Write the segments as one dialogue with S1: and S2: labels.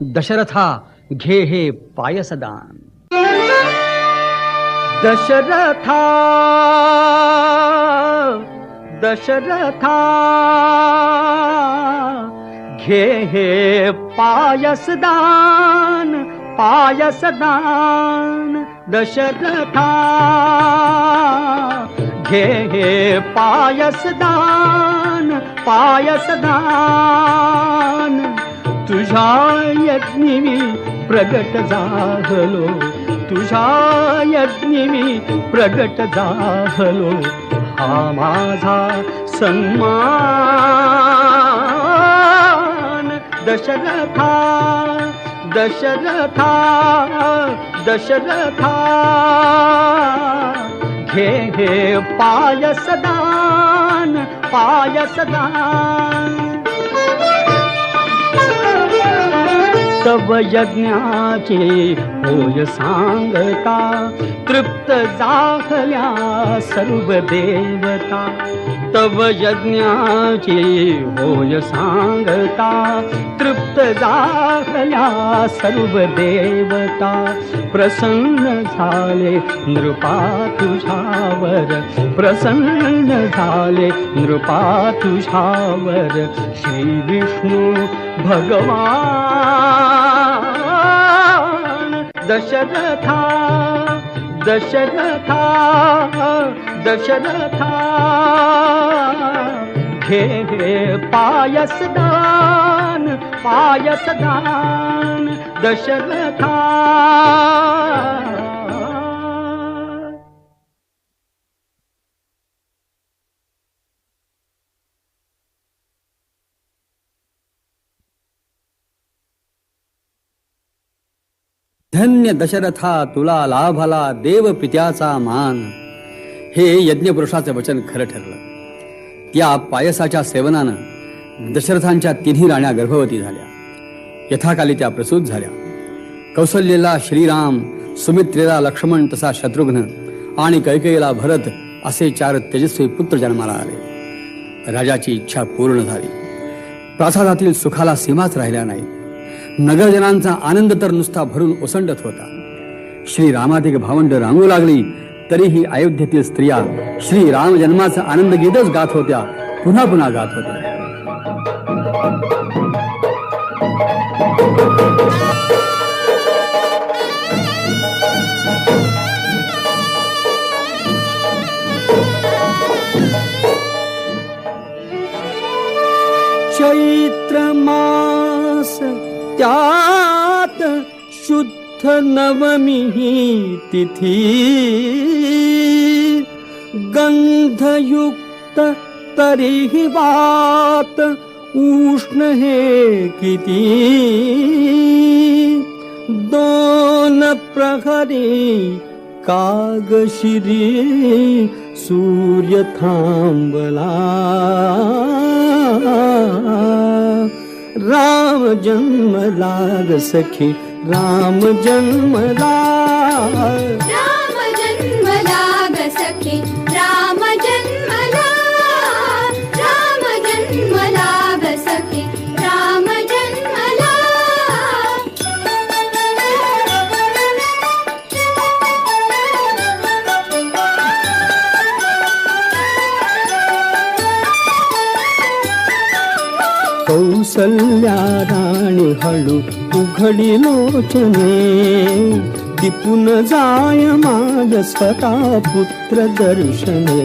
S1: दशरथा घे हे पायसदान.
S2: दशरथा दशरथा घे हे पायसदान पायसदान. दशरथा घे हे पायसदान पायसदान. तुझ्या यज्ञी मी प्रगट झालो, तुझ्या यज्ञी मी प्रगट झालो. हा माझा सन्मान. दशरथा दशरथा दशरथा घे हे पायसदान पायसदान. तव यज्ञाचे होय सांगता, तृप्त झाल्या सर्व देवता. तव यज्ञाचे होय सांगता, तृप्त झाल्या सर्व देवता. प्रसन्न झाले नृपा तुझ्यावर, प्रसन्न झाले नृपा तुझ्यावर. श्री विष्णू भगवान. दशरथा दशरथा दशरथा घे हे पायसदान पायसदान. दशरथा
S1: धन्य दशरथा तुला लाभला देव पित्याचा मान. हे यज्ञपुरुषाचे वचन खरं ठरलं. त्या पायसाच्या सेवनानं दशरथांच्या तिन्ही राण्या गर्भवती झाल्या. यथाकाली त्या प्रसूत झाल्या. कौसल्येला श्रीराम, सुमित्रेला लक्ष्मण, तसा शत्रुघ्न आणि कैकेयीला भरत असे 4 तेजस्वी पुत्र जन्माला आले. राजाची इच्छा पूर्ण झाली. प्रासादातील सुखाला सीमाच राहिल्या नाही. नगरजनांचा आनंद तर नुसता भरून ओसंडत होता. श्रीरामाधिक भावंड रांगू लागली, तरीही अयोध्येतील स्त्रिया श्रीराम जन्माचा आनंद गीतच गात होत्या, पुन्हा पुन्हा गात होत्या.
S2: चैत्र मास त्यात शुद्ध नवमी तिथी. गंधयुक्त तरीही वात उष्ण हे किती. 2 प्रहरी कागशिरी सूर्य थांबला. राम जन्मला ग सखी राम जन्मला.
S3: राम जन्मला ग सखी राम जन्मला. राम जन्मला ग सखी राम जन्मला.
S2: कौसल्या राणी हळू उघडी लोचने. दिपून जाय माझ स्वतः पुत्र दर्शने.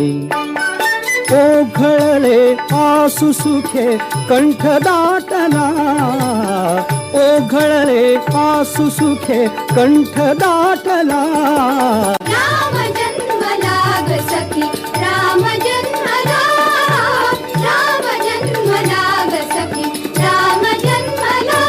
S2: ओघळले आसु सुखे कंठ दाटला. ओघळले आसु सुखे कंठ दाटला.
S3: राम जन्मला ग सखी राम जन्मला. राम जन्मला ग सखी राम जन्मला.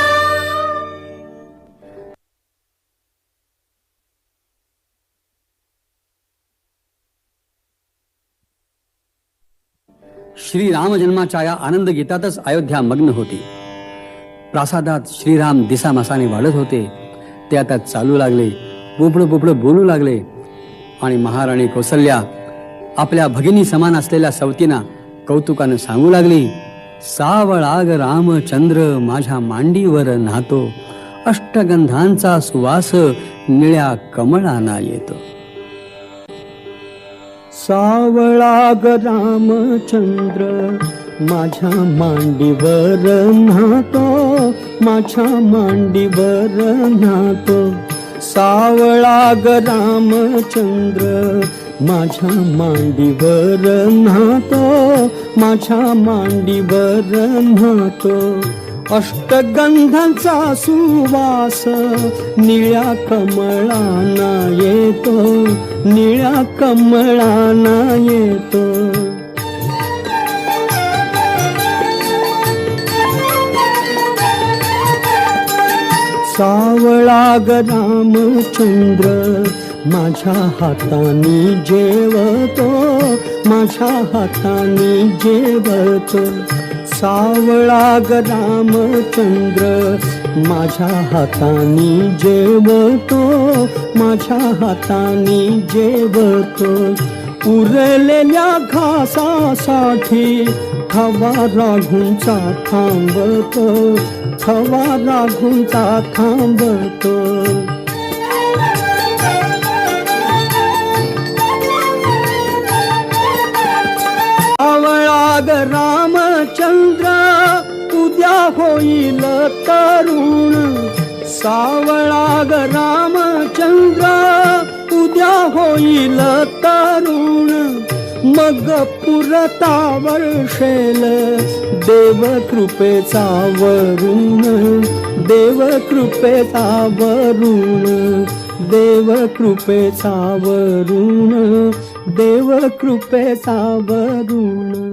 S1: श्रीराम जन्माच्या या आनंद गीतातच अयोध्या मग्न होती. प्रासादात श्रीराम दिसामासाने वाढत होते. ते आता चालू लागले, पोपडं पोपडं बोलू लागले. आणि महाराणी कौसल्या आपल्या भगिनी समान असलेल्या सवतींना कौतुकानं सांगू लागली, सावळाग रामचंद्र माझ्या मांडीवर नातो, अष्टगंधांचा सुवास निळ्या कमळाना येतो.
S2: सावळा ग रामचंद्र माझ्या मांडीवर न्हातो, माझ्या मांडीवर न्हातो. सावळा ग रामचंद्र माझ्या मांडीवर न्हातो, माझ्या मांडीवर न्हातो. अष्टगंधांचा सुवास निळ्या कमळाना येतो, निळ्या कमळाना येतो. सावळा ग रामचंद्र माझ्या हाताने जेवतो, माझ्या हाताने जेवतो. सावळा ग रामचंद्र माझ्या हाताने जेवतो, माझ्या हाताने जेवतो. उरलेल्या घासासाठी थवा राघूंचा थांबतो, थवा राघूंचा थांबतो. सावळा ग रामचंद्र उद्या होईल तरुण, सावळा ग रामचंद्र उद्या होईल तरुण. मग पुरता वर्षेल देव कृपेचा वरुण, देव कृपेचा वरुण, देव कृपेचा वरुण, देव कृपेचा वरुण.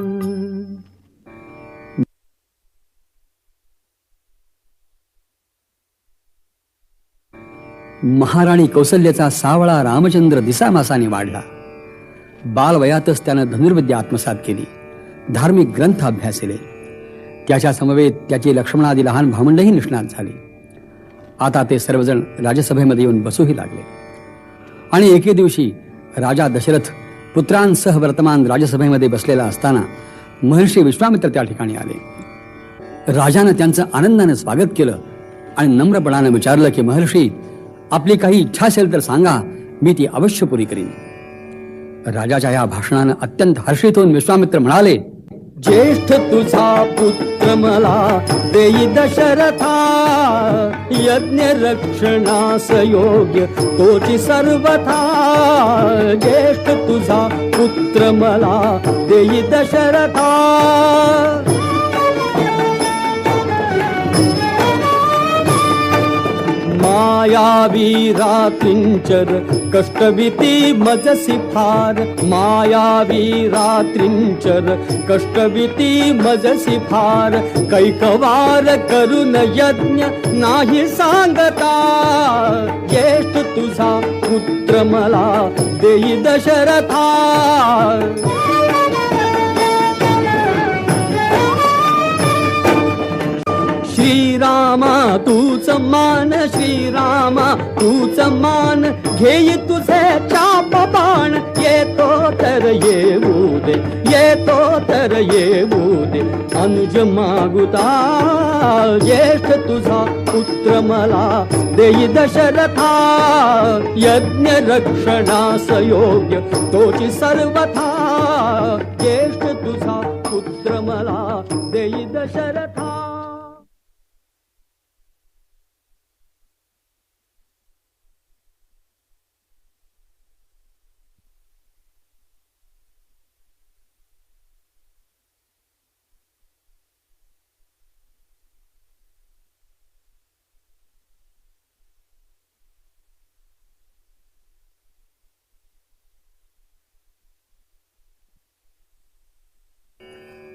S1: महाराणी कौसल्याचा सावळा रामचंद्र दिसामासाने वाढला. बालवयातच त्यानं धनुर्विद्या आत्मसात केली, धार्मिक ग्रंथ अभ्यासले. त्याच्या समवेत त्याची लक्ष्मणादी लहान भावंडही निष्णात झाली. आता ते सर्वजण राजसभेमध्ये येऊन बसूही लागले. आणि एके दिवशी राजा दशरथ पुत्रांसह वर्तमान राजसभेमध्ये बसलेला असताना महर्षी विश्वामित्र त्या ठिकाणी आले. राजानं त्यांचं आनंदाने स्वागत केलं आणि नम्रपणाने विचारलं की महर्षी, आपली काही इच्छा असेल तर सांगा, मी ती अवश्य पुरी करीन. राजाच्या या भाषणानं अत्यंत हर्षित होऊन विश्वामित्र म्हणाले,
S2: ज्येष्ठ तुझा पुत्र मला देई दशरथा, यज्ञ रक्षणास योग्य तोची सर्वथा. ज्येष्ठ तुझा पुत्र मला देई दशरथा. मायावी रात्रिंचर कष्टविती मजसी फार, मायावी रात्रिंचर कष्टविती मजसी फार. कैकवार करून यज्ञ नाही सांगता, ज्येष्ठ तुझा पुत्र मला देई दशरथा. श्रीरामा तूच मान, श्रीरामा तूच मान, घेई तुझे चाप बाण. येतो तर येऊ दे, येतो तर येऊ दे अनुज मागुता. ज्येष्ठ तुझा पुत्र मला देई दशरथा, यज्ञ रक्षणास योग्य तोची सर्वथा. ज्येष्ठ तुझा पुत्र मला देई दशरथा.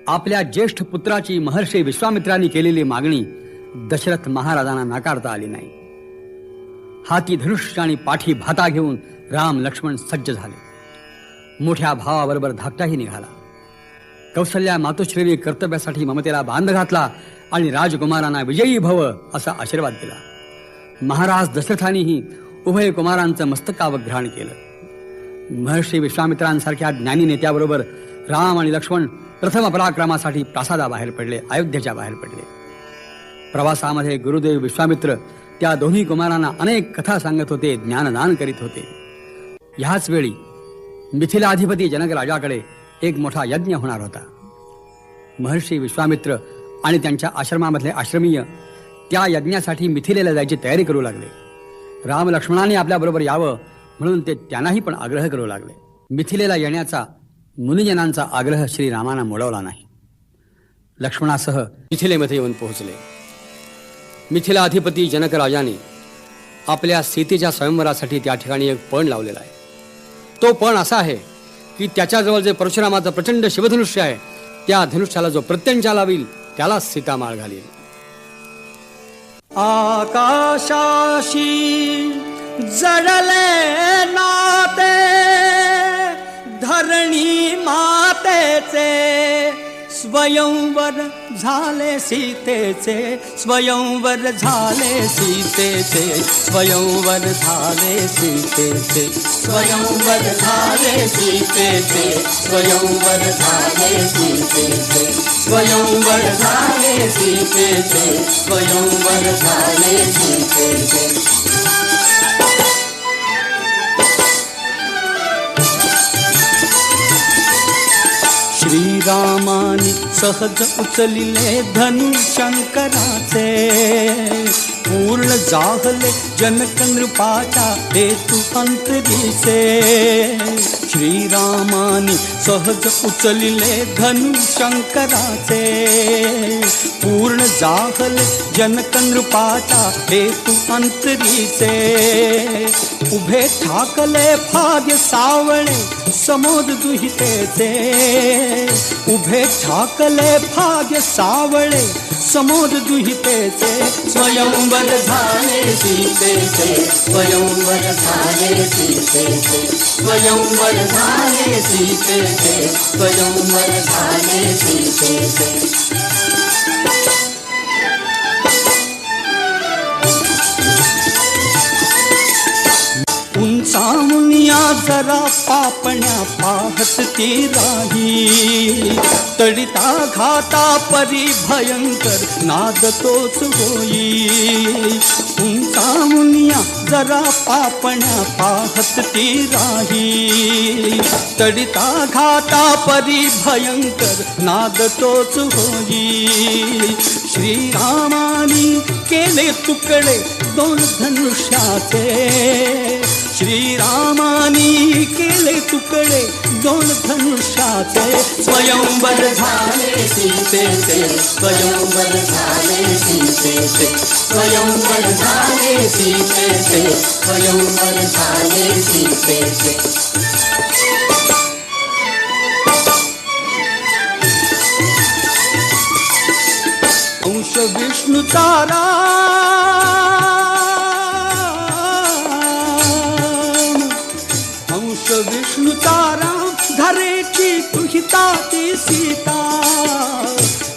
S1: आपल्या ज्येष्ठ पुत्राची महर्षी विश्वामित्रांनी केलेली मागणी दशरथ महाराजांना नाकारता आली नाही. हाती धनुष्य आणि पाठी भाता घेऊन राम लक्ष्मण सज्ज झाले. मोठ्या भावाबरोबर धाकटाही निघाला. कौसल्या मातोश्रीने कर्तव्यासाठी ममतेला बांध घातला आणि राजकुमारांना विजयी भव असा आशीर्वाद दिला. महाराज दशरथांनीही उभय कुमारांचं मस्तकावघ्राण केलं. महर्षी विश्वामित्रांसारख्या ज्ञानी नेत्याबरोबर राम आणि लक्ष्मण प्रथम पराक्रमासाठी प्रासादाबाहेर पडले, अयोध्येच्या बाहेर पडले. प्रवासामध्ये गुरुदेव विश्वामित्र त्या दोन्ही कुमारांना अनेक कथा सांगत होते, ज्ञानदान करीत होते. ह्याच वेळी मिथिलाधिपती जनक राजाकडे एक मोठा यज्ञ होणार होता. महर्षी विश्वामित्र आणि त्यांच्या आश्रमामधले आश्रमीय त्या यज्ञासाठी मिथिलेला जायची तयारी करू लागले. राम लक्ष्मणाने आपल्याबरोबर यावं म्हणून ते त्यांनाही पण आग्रह करू लागले. मिथिलेला येण्याचा मुनिजनांचा आग्रह श्रीरामांना मोडवला नाही. लक्ष्मणासह मिथिलेमध्ये येऊन पोहोचले. मिथिलाधिपती जनक राजाने आपल्या सीतेच्या स्वयंवरासाठी त्या ठिकाणी एक पण लावलेला आहे. तो पण असा आहे की त्याच्याजवळ जे परशुरामाचं प्रचंड शिवधनुष्य आहे, त्या धनुष्याला जो प्रत्यंचा लावील त्याला सीता माळ घालील.
S2: आकाशाशी जडले नाते धरणी मातेचे स्वयंवर झाले सीतेचे स्वयंवर झाले सीतेचे स्वयंवर झाले सीतेचे स्वयंवर झाले सीतेचे स्वयंवर झाले सीतेचे स्वयंवर झाले सीतेचे स्वयंवर झाले सीतेचे. श्रीरामानी सहज उचलिले धनुशंकराचे पूर्ण जाहले जनक नृपाचा हेतू अंतरीचे. श्रीरामानी सहज उचलिले धनुशंकराचे पूर्ण जाहले जनक नृपाचा हेतू अंतरीचे. उभे ठाकले भाग्य सावळे समोद दुहितेचे उभे ठाकले भाग्य सावळे समोद दुहितेचे स्वयंवर झाले सीतेचे स्वयंवर झाले सीतेचे स्वयंवर झाले सीतेचे स्वयंवर झाले सीतेचे. मुनिया जरा पापण्या पाहत ती राही तडिता घाता परी भयंकर नाद तोच होई. उंचा मुनिया जरा पापण्या पाहत ती राही तडिता घाता परी भयंकर नाद तोच होई. श्रीरामानी केले तुकडे दोन धनुष्याचे श्रीरामानी केले तुकडे दोन धनुष्याचे स्वयंवर झाले सीतेचे स्वयंवर झाले सीतेचे स्वयंवर झाले सीतेचे स्वयंवर झाले सीतेचे. अंश विष्णूचा विष्णूचा राम धरेची तुहिता ती सीता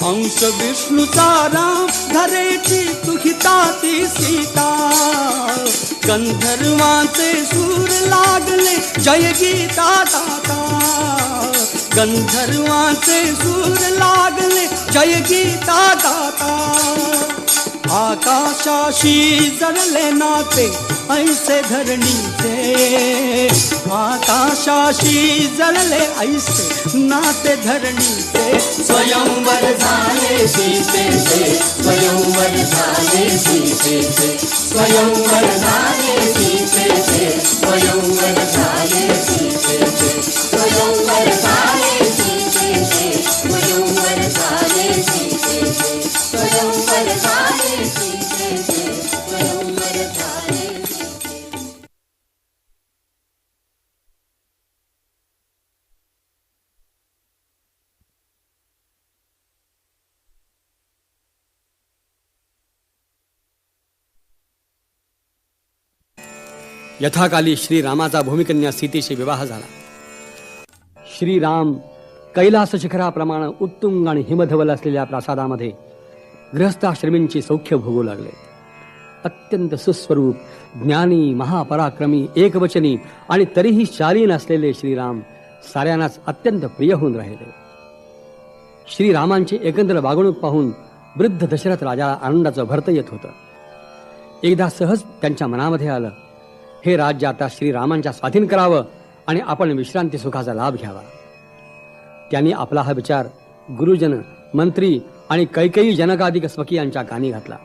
S2: अंश विष्णूचा राम धरेची तुहिता ती सीता. गंधर्वांचे सूर लागले जय गीता दाता गंधर्वांचे सूर लागले जय गीता दाता. आकाशाशी जडले नाते ऐसे धरणीचे आकाशाशी जडले ऐसे नाते धरणीचे स्वयंवर झाले सीतेचे स्वयंवर झाले सीतेचे स्वयंवर झाले सीतेचे स्वयंवर झाले सीतेचे स्वयंवर झाले सीतेचे स्वयंवर झाले सीतेचे स्वयंवर झाले सीतेचे स्वयंवर झाले.
S1: यथाकाली श्रीरामाचा भूमिकन्या सीतेशी विवाह झाला. श्रीराम कैलास शिखराप्रमाणे उत्तुंग आणि हिमधवल असलेल्या प्रासादामध्ये गृहस्थाश्रमींची सौख्य भोगू लागले. अत्यंत सुस्वरूप, ज्ञानी, महापराक्रमी, एकवचनी आणि तरीही शालीन असलेले श्रीराम साऱ्यांनाच अत्यंत प्रिय होऊन राहिले. श्रीरामांची एकंदर वागणूक पाहून वृद्ध दशरथ राजाला आनंदाचं भरत येत होतं. एकदा सहज त्यांच्या मनामध्ये आलं, हे राज्य आता श्रीरामांच्या स्वाधीन करावं आणि आपण विश्रांती सुखाचा लाभ घ्यावा. त्यांनी आपला हा विचार गुरुजन, मंत्री आणि कैकेयी जनकाधिक स्वकीयांच्या कानी घातला.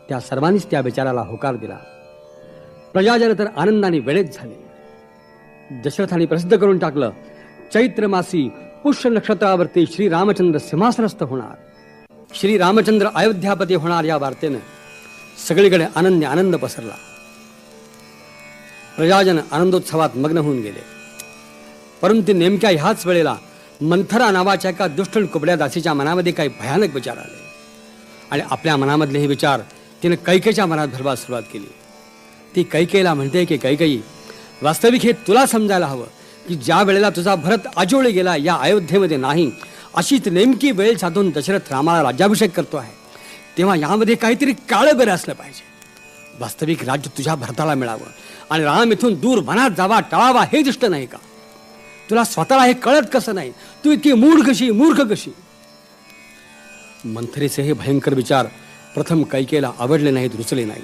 S1: त्या सर्वांनीच त्या विचाराला होकार दिला. प्रजाजन तर आनंदाने वेळेत झाले. दशरथाने प्रसिद्ध करून टाकलं, चैत्र मासी पुष्य नक्षत्रावरती श्रीरामचंद्र सिंहासनस्थ होणार, श्रीरामचंद्र अयोध्यापती होणार. या वार्तेनं सगळीकडे आनंद पसरला. प्रजाजन आनंदोत्सवात मग्न होऊन गेले. परंतु नेमक्या ह्याच वेळेला मंथरा नावाच्या एका दुष्ट कुबड्या दासीच्या मनामध्ये काही भयानक विचार आले आणि आपल्या मनामधले हे विचार तिने कैकेयीच्या मनात भरवायला सुरुवात केली. ती कैकेयीला म्हणते की कैकेयी, वास्तविक हे तुला समजायला हवं की ज्या वेळेला तुझा भरत आजोळी गेला या अयोध्येमध्ये नाही, अशीच नेमकी वेळ साधून दशरथ रामाला राज्याभिषेक करतो आहे, तेव्हा यामध्ये काहीतरी काळं बेरं असलं पाहिजे. वास्तविक राज्य तुझ्या भरताला मिळावं आणि राम इथून दूर वनात जावा, टळावा हे दिसत नाही का? तुला स्वतःला हे कळत कसं नाही? तू इतकी मूर्ख कशी? मंथरेचे हे भयंकर विचार प्रथम कैकेयीला आवडले नाहीत, रुचले नाही.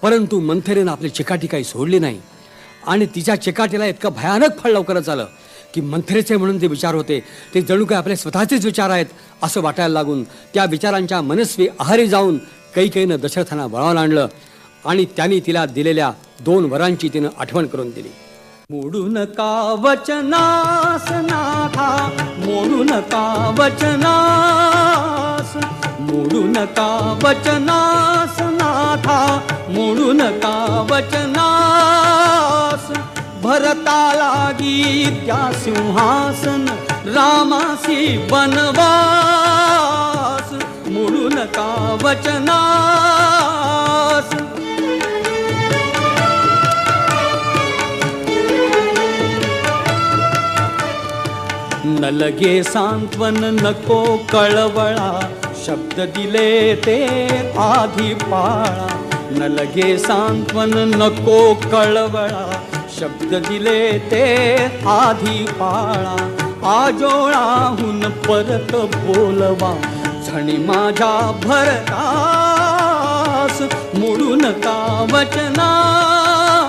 S1: परंतु मंथरेनं आपली चिकाटी काही सोडली नाही आणि तिच्या चिकाटीला इतकं भयानक फळ लवकरच आलं की मंथरेचे म्हणून जे विचार होते ते जणू काय आपले स्वतःचेच विचार आहेत असं वाटायला लागून त्या विचारांच्या मनस्वी आहारी जाऊन कैकेयीनं दशरथांना वळावून आणलं आणि त्यांनी तिला दिलेल्या 2 वरांची तिनं आठवण करून दिली.
S2: मोडू नका वचनास नाथा, मोडू नका वचनास, मोडू नका वचनास नाथा, मोडू नका वचनास. भरता लागी त्या सिंहासन, रामासी वनवास. मोडू नका वचनास. न लगे सांत्वन नको कळवळा, शब्द दिले ते आधी पाळा. न लगे सांत्वन नको कळवळा, शब्द दिले ते आधी पाळा. आजोळाहून परत बोलवा, झणी माझ्या भरतास. मोडू नका वचनास.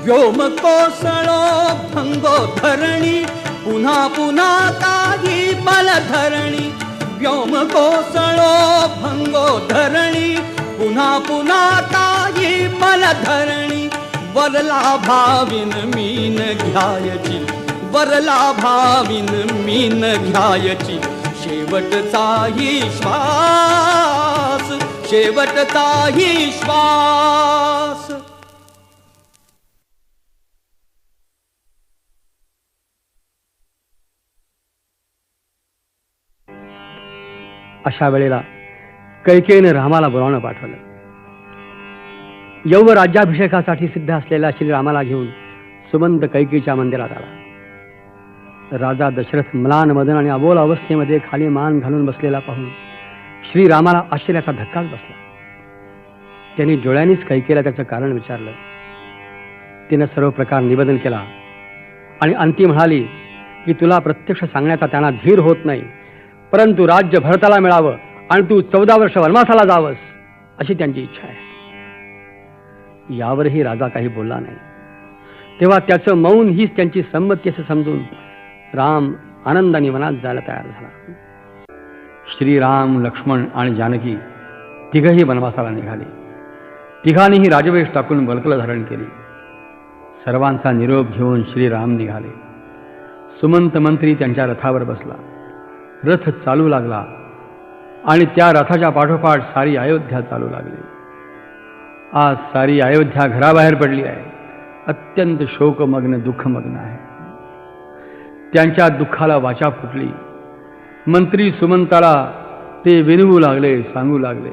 S2: व्योम कोसळो भंगो धरणी, पुन्हा पुन्हा काही बलधरणी. व्योम कोसळो भंगो धरणी, पुन्हा पुन्हा काही बलधरणी. वरला भाविन मीन घ्यायची, वरला भाविन मीन घ्यायची. शेवटचाही श्वास, शेवटचाही श्वास.
S1: अशा वेळेला कैकेयीने रामाला बोलावणं पाठवलं. यौव राज्याभिषेकासाठी सिद्ध असलेल्या श्रीरामाला घेऊन सुमंत कैकेयीच्या मंदिरात आला. राजा दशरथ म्लान मदन आणि अबोल अवस्थेमध्ये खाली मान घालून बसलेला पाहून श्रीरामाला आश्चर्याचा धक्काच बसला. त्यांनी डोळ्यांनीच कैकेयीला त्याचं कारण विचारलं. तिनं सर्व प्रकार निवेदन केला आणि अंती म्हणाली की तुला प्रत्यक्ष सांगण्याचा त्यांना धीर होत नाही, परंतु राज्य भरताला मिळावं आणि तू 14 वर्ष वनवासाला जावंस अशी त्यांची इच्छा आहे. यावरही राजा काही बोलला नाही. तेव्हा त्याचं मौन हीच त्यांची संमती असं समजून राम आनंदाने वनात जायला तयार झाला. श्रीराम, लक्ष्मण आणि जानकी तिघही वनवासाला निघाले. तिघांनीही राजवेश टाकून वल्कल धारण केली. सर्वांचा निरोप घेऊन श्रीराम निघाले. सुमंत मंत्री त्यांच्या रथावर बसला. रथ चालू लागला आणि त्या रथाच्या पाठोपाठ सारी अयोध्या चालू लागली. आज सारी अयोध्या घराबाहेर पडली आहे. अत्यंत शोकमग्न, दुःखमग्न आहे. त्यांच्या दुःखाला वाचा फुटली. मंत्री सुमंताला ते विनवू लागले, सांगू लागले.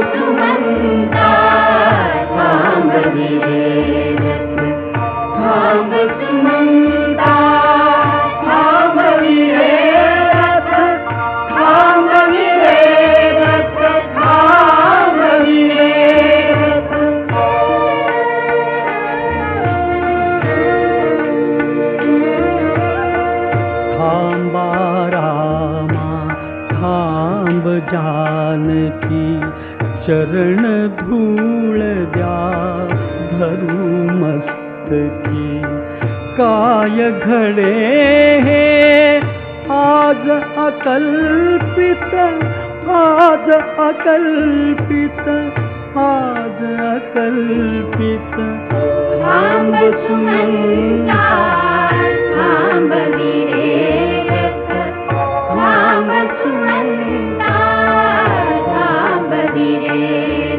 S3: सुमंता
S4: की काय घडे हे आज अकल्पित, आज अकल्पित, आज अकल्पित. थांब सुमंता,
S3: थांब रे रथ, थांब सुमंता, थांब रे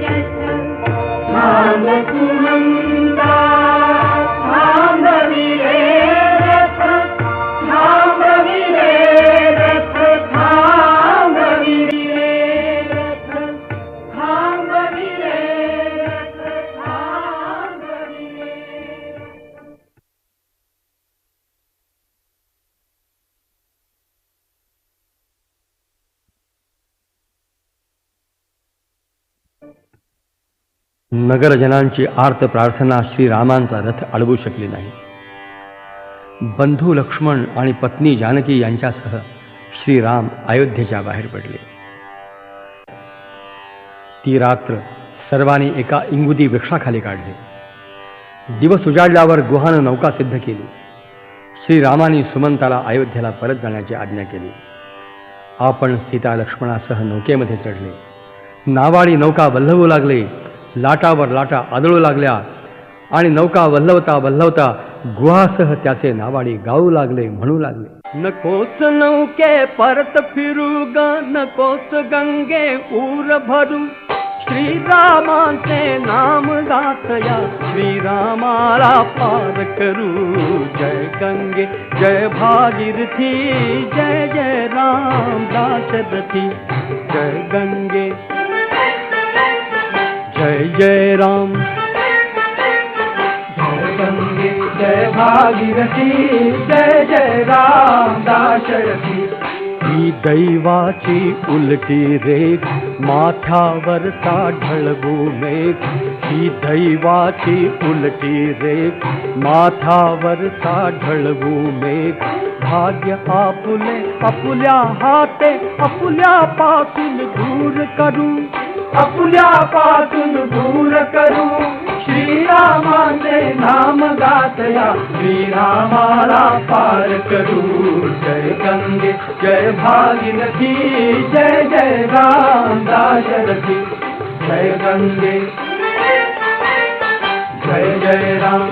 S3: रथ,
S4: थांब सुमंता, थांब रे रथ, थांब रे रथ, थांब रे रथ, थांब रे रथ, थांब रे. नगरजनांची आर्त प्रार्थना श्रीरामांचा रथ अडवू शकली नाही. बंधू लक्ष्मण आणि पत्नी जानकी यांच्यासह श्रीराम अयोध्येच्या बाहेर पडले. ती रात्र सर्वांनी एका इंगुदी वृक्षाखाली काढली. दिवस उजाडल्यावर गुहानं नौका सिद्ध केली. श्रीरामाने सुमंताला अयोध्येला परत जाण्याची आज्ञा केली. आपण सीता लक्ष्मणासह नौकेमध्ये चढले. नावाडी नौका वल्हवू लागले. लाटावर लाटा आदळू लागल्या आणि नौका वल्हवता वल्हवता गुहासह त्याचे नावाडी गाऊ लागले, म्हणू लागले. नकोस नौके परत फिरू ग, नकोस गंगे ऊर भरू, श्रीरामाचे नाम गातया, श्रीरामाला पार करू. जय गंगे जय भागीरथी, जय जय राम दाशरथी. जय गंगे जय जय राम, जय गंगे जय भागीरथी, जय जय राम दाशरथी. ही दैवाची उलटी रेख, माथ्यावर ढळवू मेघ. ही दैवाची उलटी रेख, माथ्यावर ढळवू मेघ. भाग्य आपुले आपुल्या हाते, आपुल्यापासून दूर करू, आपुल्यापासून दूर करू. श्रीरामाचे नाम गातया, श्रीरामाला पार करू. जय गंगे जय भागीरथी, जय जय राम दाशरथी. जय गंगे जय जय राम.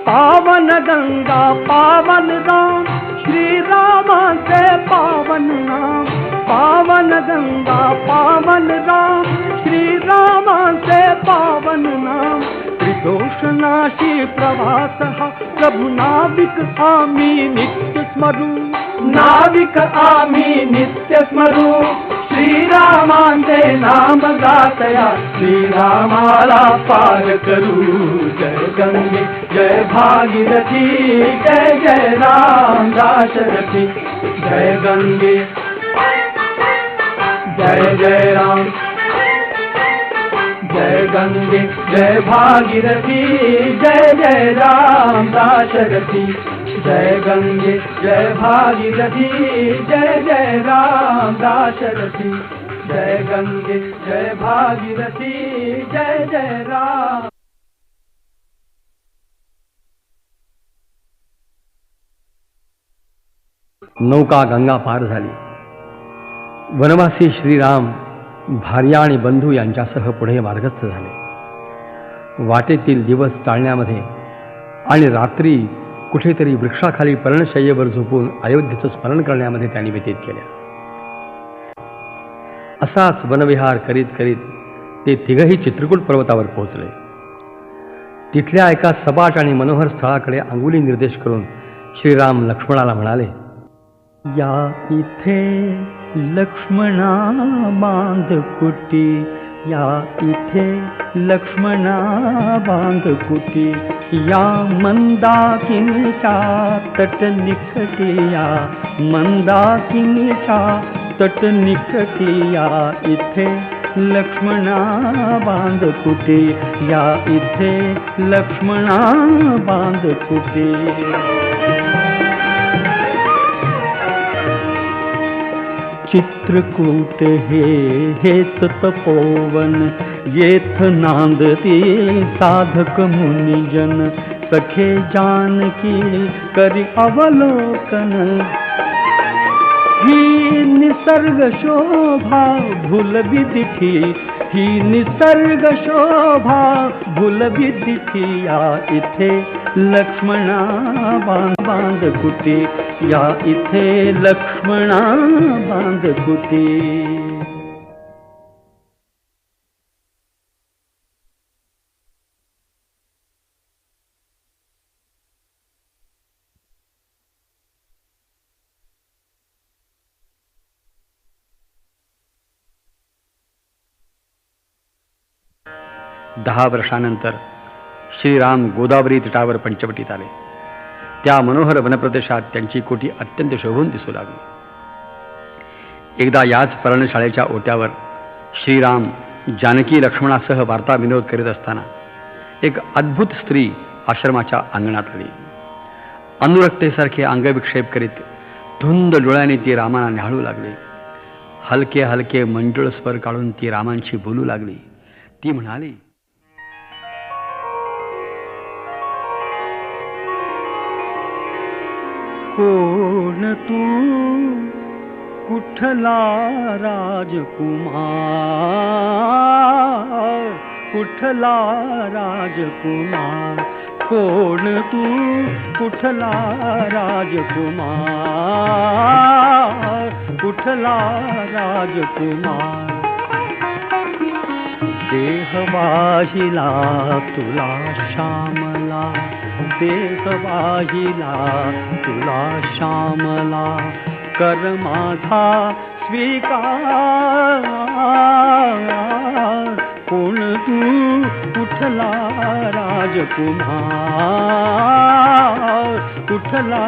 S4: पावन गंगा पावन राम, श्री रामाचे पावन नाम. पावन गंगा पावन राम, श्री रामाचे पावन नाम. त्रिदोषनाशी प्रवास हा प्रभु नाविक आम्ही नित्य स्मरू, नाविक आम्ही नित्य स्मरू. श्रीरामांचे नाम गातया, श्रीरामाला पार करू. जय गंगे जय भागीरथी, जय जय राम दाशरथी. जय गंगे जय जय राम, जय गंगे जय भागीरथी, जय जय राम दाशरथी. जय गंगे जय भागीरथी, जय जय राम दाशरथी. जय गंगे जय भागीरथी, जय जय राम. नौका गंगा पार झाली. वनवासी श्रीराम भार्या आणि बंधू यांच्यासह पुढे मार्गस्थ झाले. वाटेतील दिवस टाळण्यामध्ये आणि रात्री कुठेतरी वृक्षाखाली पर्णशय्येवर झोपून अयोध्येचं स्मरण करण्यामध्ये त्यांनी व्यतीत केल्या. असाच वनविहार करीत करीत ते तिघही चित्रकूट पर्वतावर पोहोचले. तिथल्या एका सपाट आणि मनोहर स्थळाकडे अंगुली निर्देश करून श्रीराम लक्ष्मणाला म्हणाले, या इथे लक्ष्मणा बांध कुटी, या इथे लक्ष्मणा बांध कुटी. या मंदाकिनीच्या तट निकटी, या मंदाकिनीच्या तट निकटी. या इथे लक्ष्मणा बांध कुटी, या इथे लक्ष्मणा बांध कुटी.
S5: चित्रकूट हेच तपोवन, येथ नांदती साधक मुनिजन, सखे जानकी करी अवलोकन, ही निसर्ग शोभा भूलवी दिठी, ही निसर्ग शोभा भूलवी दिठी, या इथे लक्ष्मणा बांध कुटी, या इथे लक्ष्मणा बांध कुटी.
S4: 10 वर्षानंतर श्रीराम गोदावरी तटावर पंचवटीत आले. त्या मनोहर वनप्रदेशात त्यांची कोठी अत्यंत शोभून दिसू लागली. एकदा याच पर्णशाळेच्या ओट्यावर श्रीराम जानकी लक्ष्मणासह वार्ता विनोद करीत असताना एक अद्भुत स्त्री आश्रमाच्या अंगणात आली. अनुरक्तेसारखे अंगविक्षेप करीत धुंद डोळ्याने ती रामाला न्याहाळू लागली. हलके हलके मंजुळ स्वर काढून ती रामांशी बोलू लागली. ती म्हणाली,
S5: कोण तू कुठला राजकुमार, कुठला राजकुमार, कोण तू कुठला राजकुमार, कुठला राजकुमार. देह वाहिला तुला श्यामला, देह वाहिला तुला श्यामला, कर माझा स्वीकार. कोण तू कुठला राजकुमार, कुठला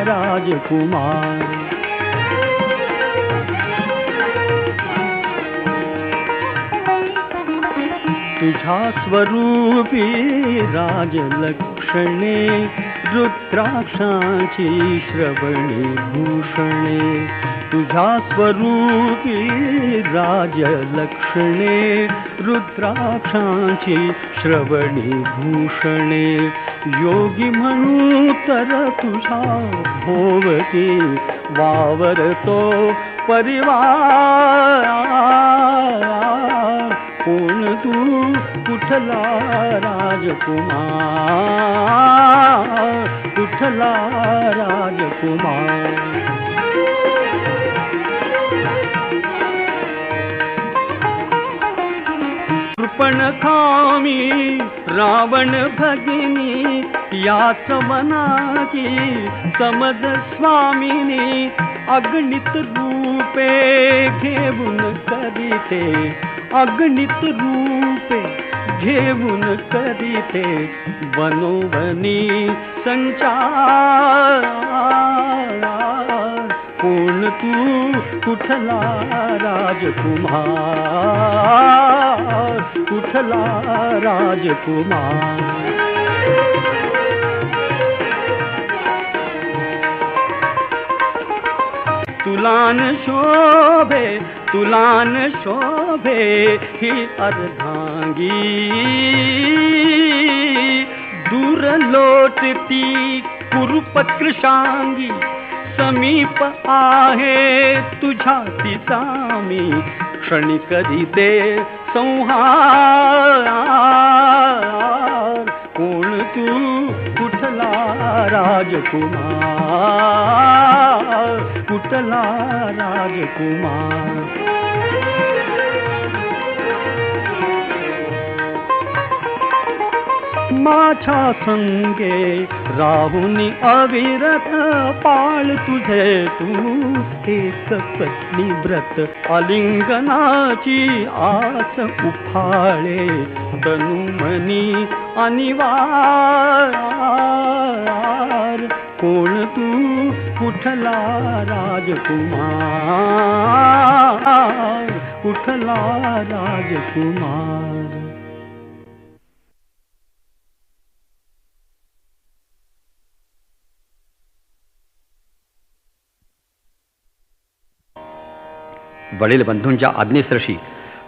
S5: राजकुमार. तुझ्या स्वरूपी राजलक्षणे, रुद्राक्षांची श्रवणी भूषणे. तुझ्या स्वरूपी राजलक्षणे, रुद्राक्षांची श्रवणी भूषणे. योगी म्हणू तर तुझ्या भोवती वावरतो परिवार. कोण तू कुठला राजकुमार, कुठला राजकुमार. कृपणखामी रावण भगिनी, याच वनाची समज स्वामिनी. अगणित रूपे घेऊन करीते, अगणित रूपे घेऊन करीते वनोवनी संचार. कोण तू कुठला राजकुमार, कुठला राजकुमार. तुलान शोभे, तुलान शोभे ही अर्धांगी. दूर लोटती कुरूप कृशांगी, समीप आहे तुझ्या तिचामी. क्षणी करीते संहार. कोण तू कुठला राजकुमार, कुठला राजकुमार. माझ्या संगे राहुनी अविरत, पाळ तुझे तू एक पत्नी व्रत. आलिंगनाची आस उफाळे तनुमनी अनिवार. कोण तू कुठला राजकुमार, कुठला राजकुमार.
S4: वडील बंधूंच्या आज्ञेसरशी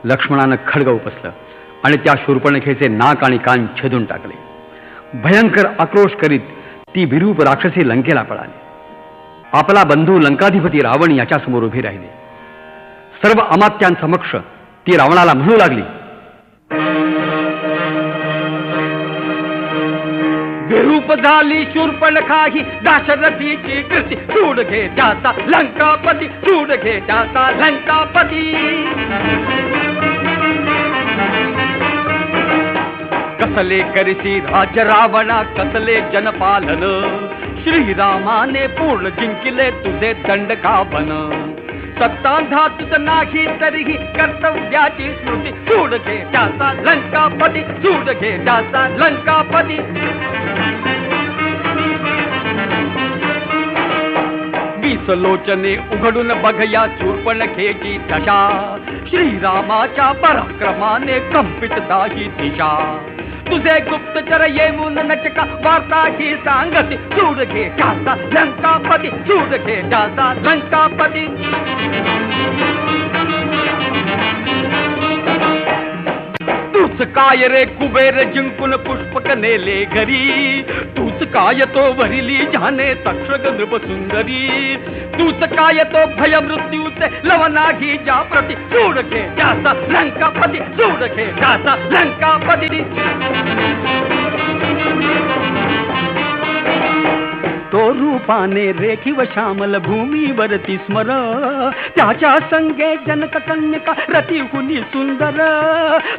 S4: लक्ष्मणानं खड्ग उपसलं आणि त्या शूर्पणखेचे नाक आणि कान छेदून टाकले. भयंकर आक्रोश करीत ती विरूप राक्षसी लंकेला पळाली. आपला बंधू लंकाधिपती रावण याच्या समोर उभी राहिले. सर्व अमात्यांसमक्ष ती रावणाला म्हणू लागली,
S5: विरूप झाली शूर्पणखा ही दाशरथीची कृती, सूड घे त्याचा लंकापती, सूड घे त्याचा लंकापती. कसले करीसी राज रावणा, कसले जनपालन, श्रीरामाने पूर्ण जिंकिले तुझे दंडकावन. सत्ता तुझ नाही तरीही कर्तव्याची स्मृती, सूड घे त्याचा लंकापती, सूड घे त्याचा लंकापती. लोचने उघडून बघया शूर्पणखेची दशा, श्रीरामाच्या पराक्रमाने कंपित दाही दिशा. तुझे गुप्तचर येऊन नचका वार्ता ही सांगती, सूड घे त्याचा लंकापती, सूड घे त्याचा लंकापती. तूच काय रे कुबेर जिंकून पुष्पक नेले घरी, तूच काय तो भरिली जाने तक्षक नृप सुंदरी. तूच काय तो भय मृत्यूचे लवनागी जा प्रती, सूड घे त्याचा लंकापती, सूड घे त्याचा लंकापती. तो रूपाने रेखीव श्यामल भूमीवरती स्मर, त्याच्या संगे जनक कन्यका रतिहुनी सुंदर.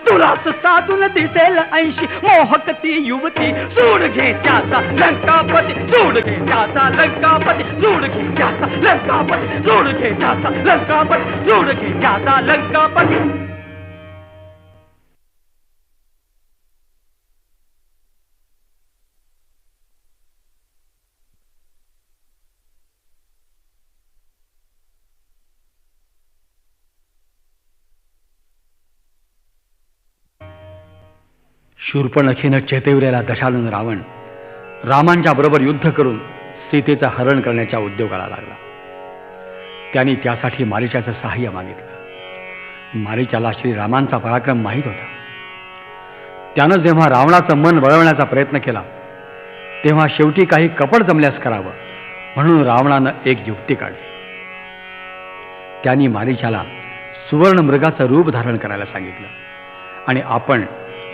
S5: तुलास साधून दिसेल 80 मोहकती युवती, सूड घे त्याचा लंकापती, सूड घे त्याचा लंकापती, सूड घे त्याचा लंकापती, सूड घे त्याचा लंकापती, सूड घे त्याचा लंकापती.
S4: शूर्पणखेनं चेतविलेला दशानन रावण रामांच्या बरोबर युद्ध करून सीतेचं हरण करण्याच्या उद्योगाला लागला. त्यांनी त्यासाठी मारीचाचं सहाय्य मागितलं. मारीचाला श्रीरामांचा पराक्रम माहीत होता. त्यानं जेव्हा रावणाचं मन वळवण्याचा प्रयत्न केला तेव्हा शेवटी काही कपट जमल्यास करावं म्हणून रावणानं एक युक्ती काढली. त्यांनी मारीचाला सुवर्ण मृगाचं रूप धारण करायला सांगितलं आणि आपण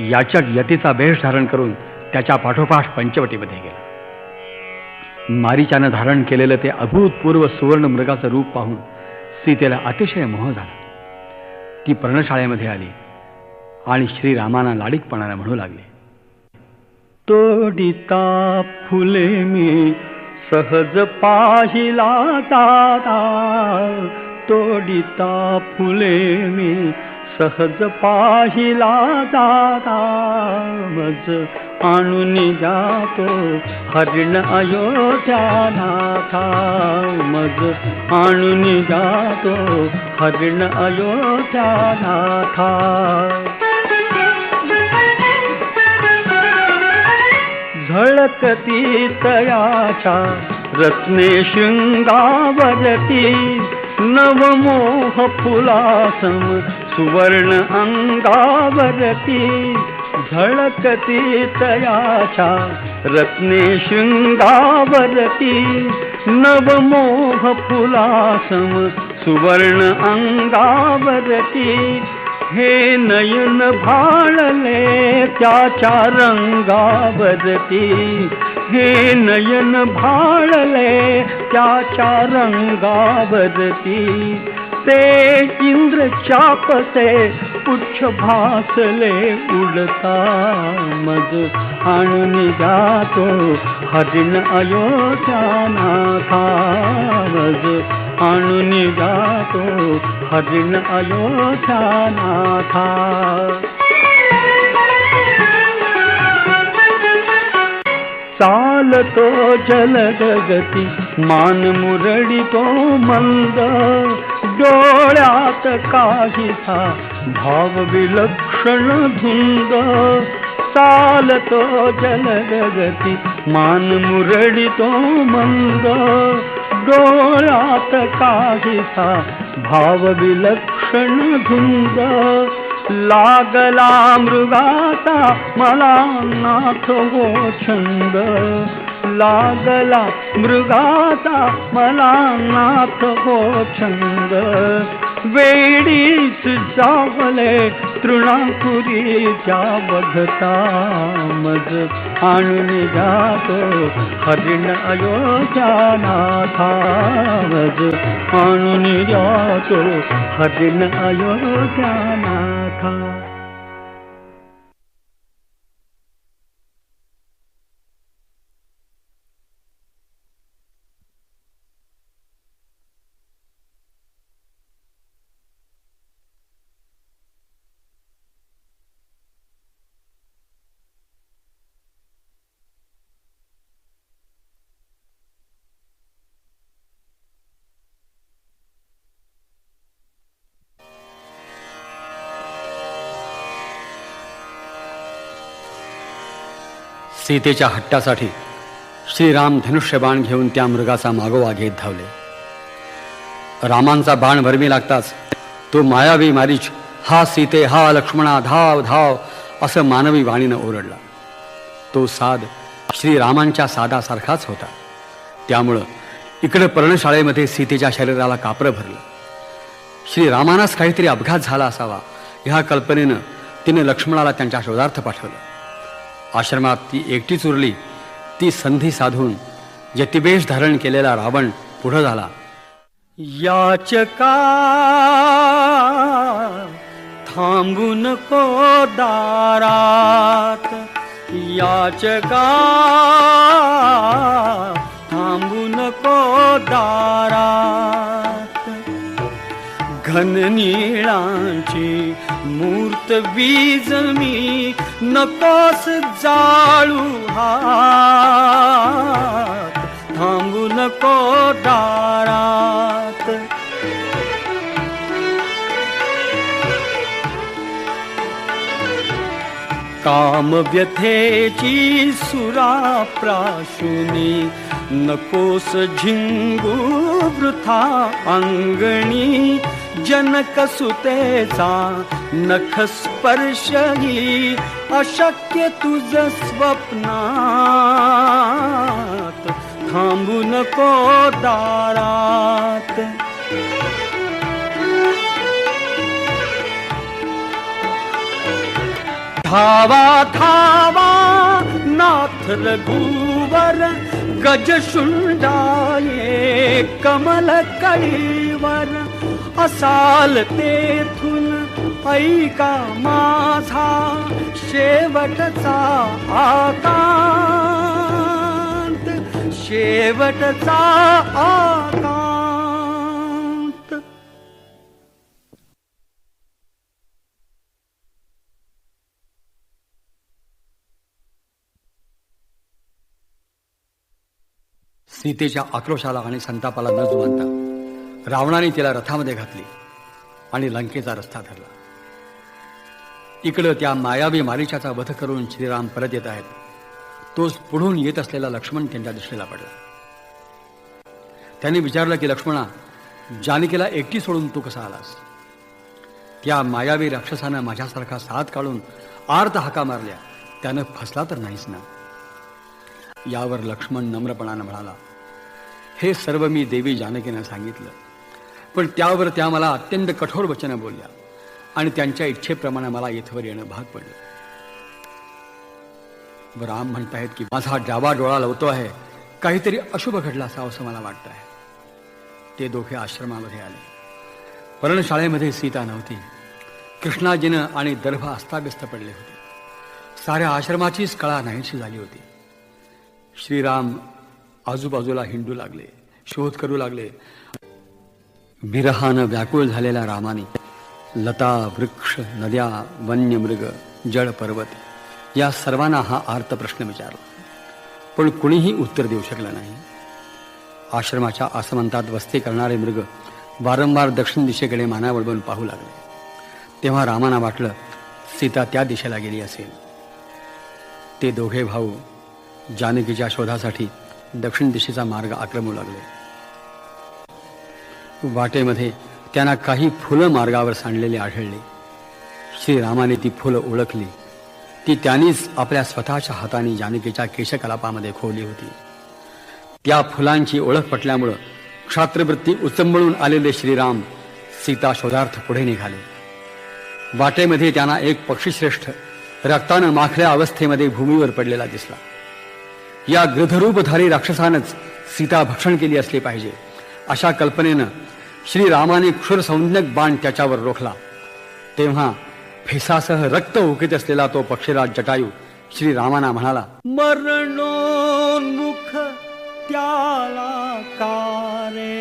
S4: याचक यतीचा वेश धारण करून त्याच्या पाठोपाठ पंचवटीमध्ये गेला. मारीचानं धारण केलेलं ते अभूतपूर्व सुवर्ण मृगाचं रूप पाहून सीतेला अतिशय मोह झाला. ती पर्णशाळेमध्ये आली आणि श्रीरामांना लाडीकपणानं म्हणू लागली,
S5: तोडिता फुले मी सहज पाहिला दादा, तोडिता फुले मी सहज पाहिला दादा. मज आणून जातो हरिण अयोध्यानाथा, मज आणून जातो हरिण अयोध्यानाथा. झळकती तयाच्या रत्ने शृंगावरती, नवमोह फुलासम सुवर्ण अंगावरती. झळकती तयाच्या रत्ने शृंगावरती, नवमोह फुलासम सुवर्ण अंगावरती. हे नयन भाळले त्याच्या रंगावरती, हे नयन भाळले त्याच्या रंगावरती. ते इंद्र चापसे पुच्छ भासले उडता, मज आणून जातो हरिण अयोध्यानाथा, मज आणून जातो हरिण अयोध्यानाथा. चालतो जलदगती मान मुरडितो मंद, डोळ्यात काहीसा भाव विलक्षण धुंद. चालतो जलदगती मान मुरडितो मंद, डोळ्यात काहीसा भाव विलक्षण धुंद, लागला मृगाचा मला नाथ हो छंद, लागला मृगाचा मला नाथ हो छंद, वेडीच जावले तृणापुरीच्या बघता मज, आणून जातो हरिण अयोध्या नाथा मज, आणून जातो हरिण अयोध्या नाथा.
S1: सीतेच्या हट्टासाठी श्रीराम धनुष्यबाण घेऊन त्या मृगाचा मागोवा घेत धावले. रामांचा बाण भरमी लागताच तो मायावी मारीच, हा सीते, हा लक्ष्मणा, धाव धाव असं मानवी वाणीनं ओरडला. तो साद श्रीरामांच्या सादासारखाच होता. त्यामुळं इकडं पर्णशाळेमध्ये सीतेच्या शरीराला कापरं भरलं. श्रीरामांनाच काहीतरी अपघात झाला असावा ह्या कल्पनेनं तिने लक्ष्मणाला त्यांच्या शोधार्थ पाठवलं. आश्रमात ती एकटीच उरली. ती संधी साधून यतिवेश धारण केलेला रावण पुढं झाला.
S2: याचका थांबू नको दारात, याचका थांबू नको दारात, घननीळांची मूर्त बीज मी नकोस जाळू हात, थांबू नको दारात. काम व्यथेची सुरा प्राशुनी नकोस झिंगू वृथा अंगणी, जनक सुतेचा नख स्पर्शही अशक्य तुझ स्वप्नात, थांबू नको दारात. धावा धावा नाथ रघुवर, गजशुंडाये कमल कळीवर, असाल तेथून ऐका माझा शेवटचा आकांत, शेवटचा आकांत.
S1: सीतेच्या आक्रोशाला आणि संतापाला न जुमानता रावणाने तिला रथामध्ये घातली आणि लंकेचा रस्ता धरला. इकडं त्या मायावी मारीचाचा वध करून श्रीराम परत येत आहेत. तोच पुढून येत असलेला लक्ष्मण त्यांच्या दृष्टीला पडला. त्यांनी विचारलं की लक्ष्मणा, जानकीला एकटी सोडून तू कसा आलास? त्या मायावी राक्षसानं माझ्यासारखा साथ काढून आर्त हाका मारल्या, त्यानं फसला तर नाहीस ना? यावर लक्ष्मण नम्रपणानं म्हणाला, हे सर्व मी देवी जानकीनं सांगितलं, पण त्यावर त्या मला अत्यंत कठोर वचनं बोलल्या आणि त्यांच्या इच्छेप्रमाणे मला इथवर येणं भाग पडलं. राम म्हणतायत की माझा डावा डोळा लवतो आहे, काहीतरी अशुभ घडला असावं असं मला वाटतं आहे. ते दोघे आश्रमामध्ये आले. पर्णशाळेमध्ये सीता नव्हती. कृष्णाजीनं आणि दर्भ अस्ताव्यस्त पडले होते. साऱ्या आश्रमाचीच कळा नाहीशी झाली होती. श्रीराम आजूबाजूला हिंडू लागले, शोध करू लागले. विरहानं व्याकुळ झालेल्या रामाने लता, वृक्ष, नद्या, वन्य मृग, जळ, पर्वत या सर्वांना हा आर्त प्रश्न विचारला, पण कुणीही उत्तर देऊ शकलं नाही. आश्रमाच्या आसमंतात वस्ती करणारे मृग वारंवार दक्षिण दिशेकडे माना वळवून पाहू लागले. तेव्हा रामाना वाटलं सीता त्या दिशेला गेली असेल. ते दोघे भाऊ जानकीच्या शोधासाठी दक्षिण दिशेचा मार्ग आक्रमू लागले. वाटेमध्ये त्यांना काही फुलं मार्गावर सांडलेली आढळली. श्रीरामाने ती फुलं ओळखली. ती त्यांनीच आपल्या स्वतःच्या हाताने जानकीच्या केशकलापामध्ये खोवली होती. त्या फुलांची ओळख पटल्यामुळं क्षात्रवृत्ती उचंबळून आलेले श्रीराम सीता शोधार्थ पुढे निघाले. वाटेमध्ये त्यांना एक पक्षीश्रेष्ठ रक्तानं माखल्या अवस्थेमध्ये भूमीवर पडलेला दिसला. या गृधरूपधारी राक्षसानंच सीता भक्षण केली असली पाहिजे अशा कल्पनेनं श्रीरामाने क्षुर संज्ञक बाण त्याच्यावर रोखला. तेव्हा फेसासह रक्त उकित असलेला तो पक्षीराज जटायू श्रीरामाना म्हणाला,
S2: मरणोन्मुख त्याला कारे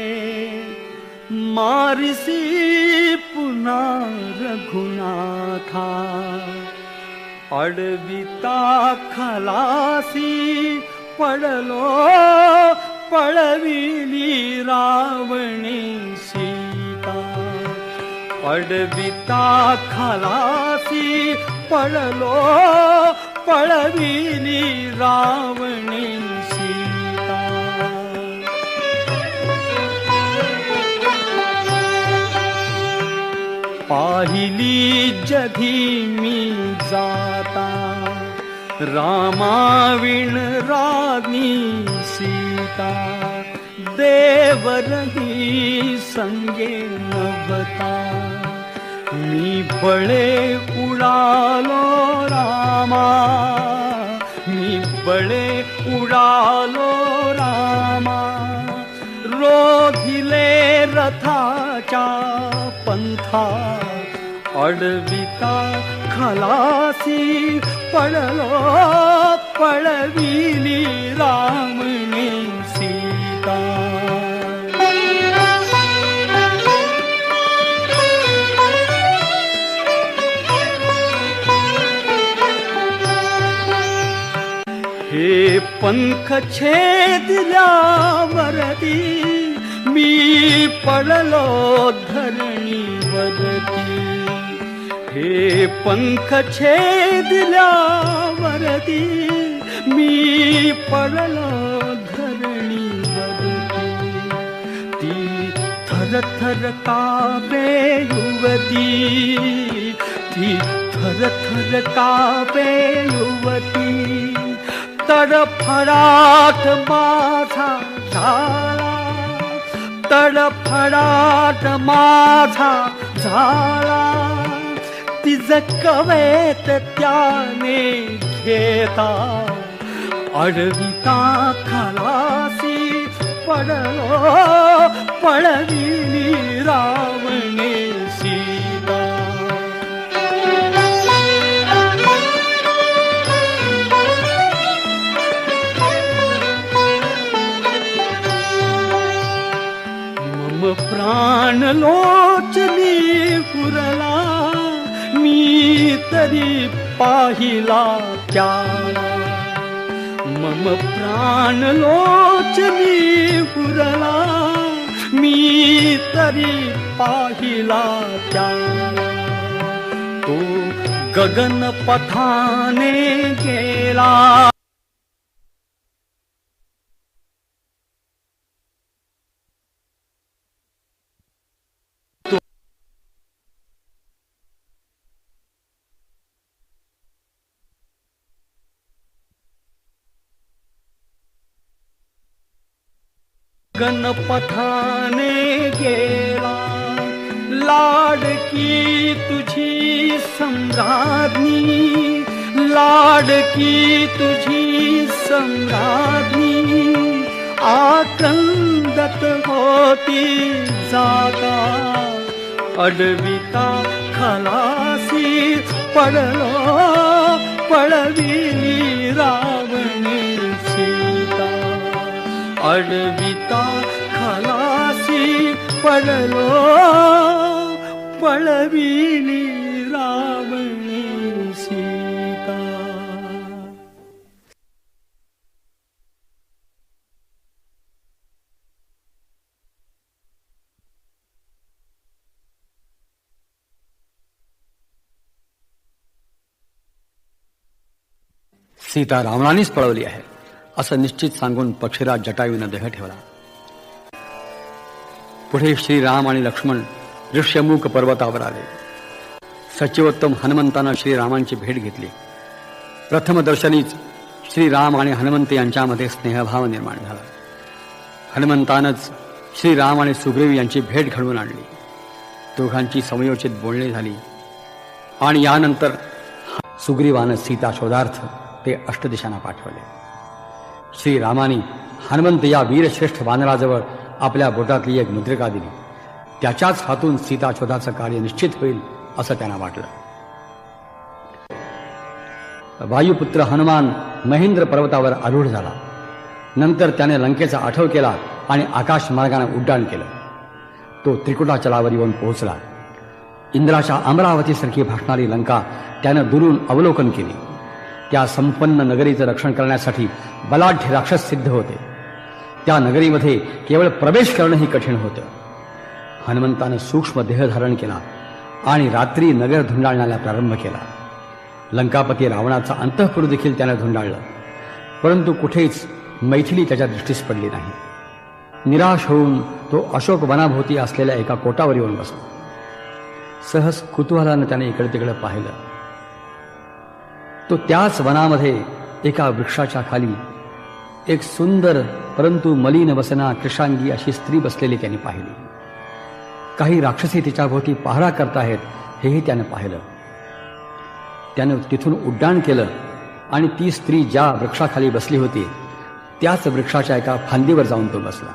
S2: मारिसी पुन्हा रघुनाथा अडविता खलासी पडलो पळविली रावणी सीता अडविता खलासी पडलो पळविली रावणी सीता पाहिली जधी मी जाता रामाविण राणी सीता देवरही संगे नभता मी बळे उडालो रामा मी बळे उडालो रामा रोधिले रथाच्या पंथा अडविता खलासी पडलो पळविली रामणी सीता हे पंख छेदल्यावरती मी पडलो धरणीवरती हे पंख छेदल्यावरती मी पडलो धरणीवरती ती थर थर कापे युवती ती थर थर कापे युवती तडफडाट माझा झाला तडफडाट माझा झाला तिज कवेत त्याने घेता अडविता खलासी पडलो पळविली रावणे सीता प्राण लोचनी पुरला मी तरी पाहिला त्याला मम प्राण लोचनी पुरला मी तरी पाहिला त्याला तो गगन पथाने गेला गणपथाने गेला लाडकी तुझी सम्राज्ञी लाडकी तुझी सम्राज्ञी आक्रंदत होती जागा अडविता खलासी पडलो पळविली रावणी सीता अडविता खलासी पडलो पळविली रावणी सीता
S1: सीता रावणानेच पळवली आहे असं निश्चित सांगून पक्षीराज जटायूने देह ठेवला. पुढे श्रीराम आणि लक्ष्मण ऋष्यमुख पर्वतावर आले. सचिवोत्तम हनुमंतानं श्रीरामांची भेट घेतली. प्रथम दर्शनीच श्रीराम आणि हनुमंत यांच्यामध्ये स्नेहभाव निर्माण झाला. हनुमंतानंच श्रीराम आणि सुग्रीव यांची भेट घडवून आणली. दोघांची समयोचित बोलणी झाली आणि यानंतर सुग्रीवानं सीता शोधार्थ ते अष्टदिशांना पाठवले. श्रीरामानी हनुमंत या वीरश्रेष्ठ वानराजवळ आपल्या बोटातली एक मुद्रिका दिली. त्याच्याच हातून सीता शोधाचं कार्य निश्चित होईल असं त्यांना वाटलं. वायुपुत्र हनुमान महेंद्र पर्वतावर आरूढ झाला. नंतर त्याने लंकेचा आठव केला आणि आकाश मार्गाने उड्डाण केलं. तो त्रिकुटाचलावर येऊन पोहोचला. इंद्राच्या अमरावतीसारखी भासणारी लंका त्यानं दुरून अवलोकन केली. त्या संपन्न नगरीचं रक्षण करण्यासाठी बलाढ्य राक्षस सिद्ध होते. त्या नगरीमध्ये केवळ प्रवेश करणंही कठीण होतं. हनुमंतानं सूक्ष्म देह धारण केला आणि रात्री नगर धुंडाळण्याला प्रारंभ केला. लंकापती रावणाचा अंतःपुर देखील त्यानं धुंडाळलं, परंतु कुठेच मैथिली त्याच्या दृष्टीस पडली नाही. निराश होऊन तो अशोक वनाभोवती असलेल्या एका कोटावर येऊन बसला. सहज कुतूहलानं त्याने इकडे तिकडे पाहिलं. तो त्याच वनामध्ये एका वृक्षाच्या खाली एक सुंदर परंतु मलिन वसना कृशांगी अशी स्त्री बसलेली त्याने पाहिली. काही राक्षसी तिच्याभोवती पहारा करताहेत हेही त्यानं पाहिलं. त्यानं तिथून उड्डाण केलं आणि ती स्त्री ज्या वृक्षाखाली बसली होती त्याच वृक्षाच्या एका फांदीवर जाऊन तो बसला.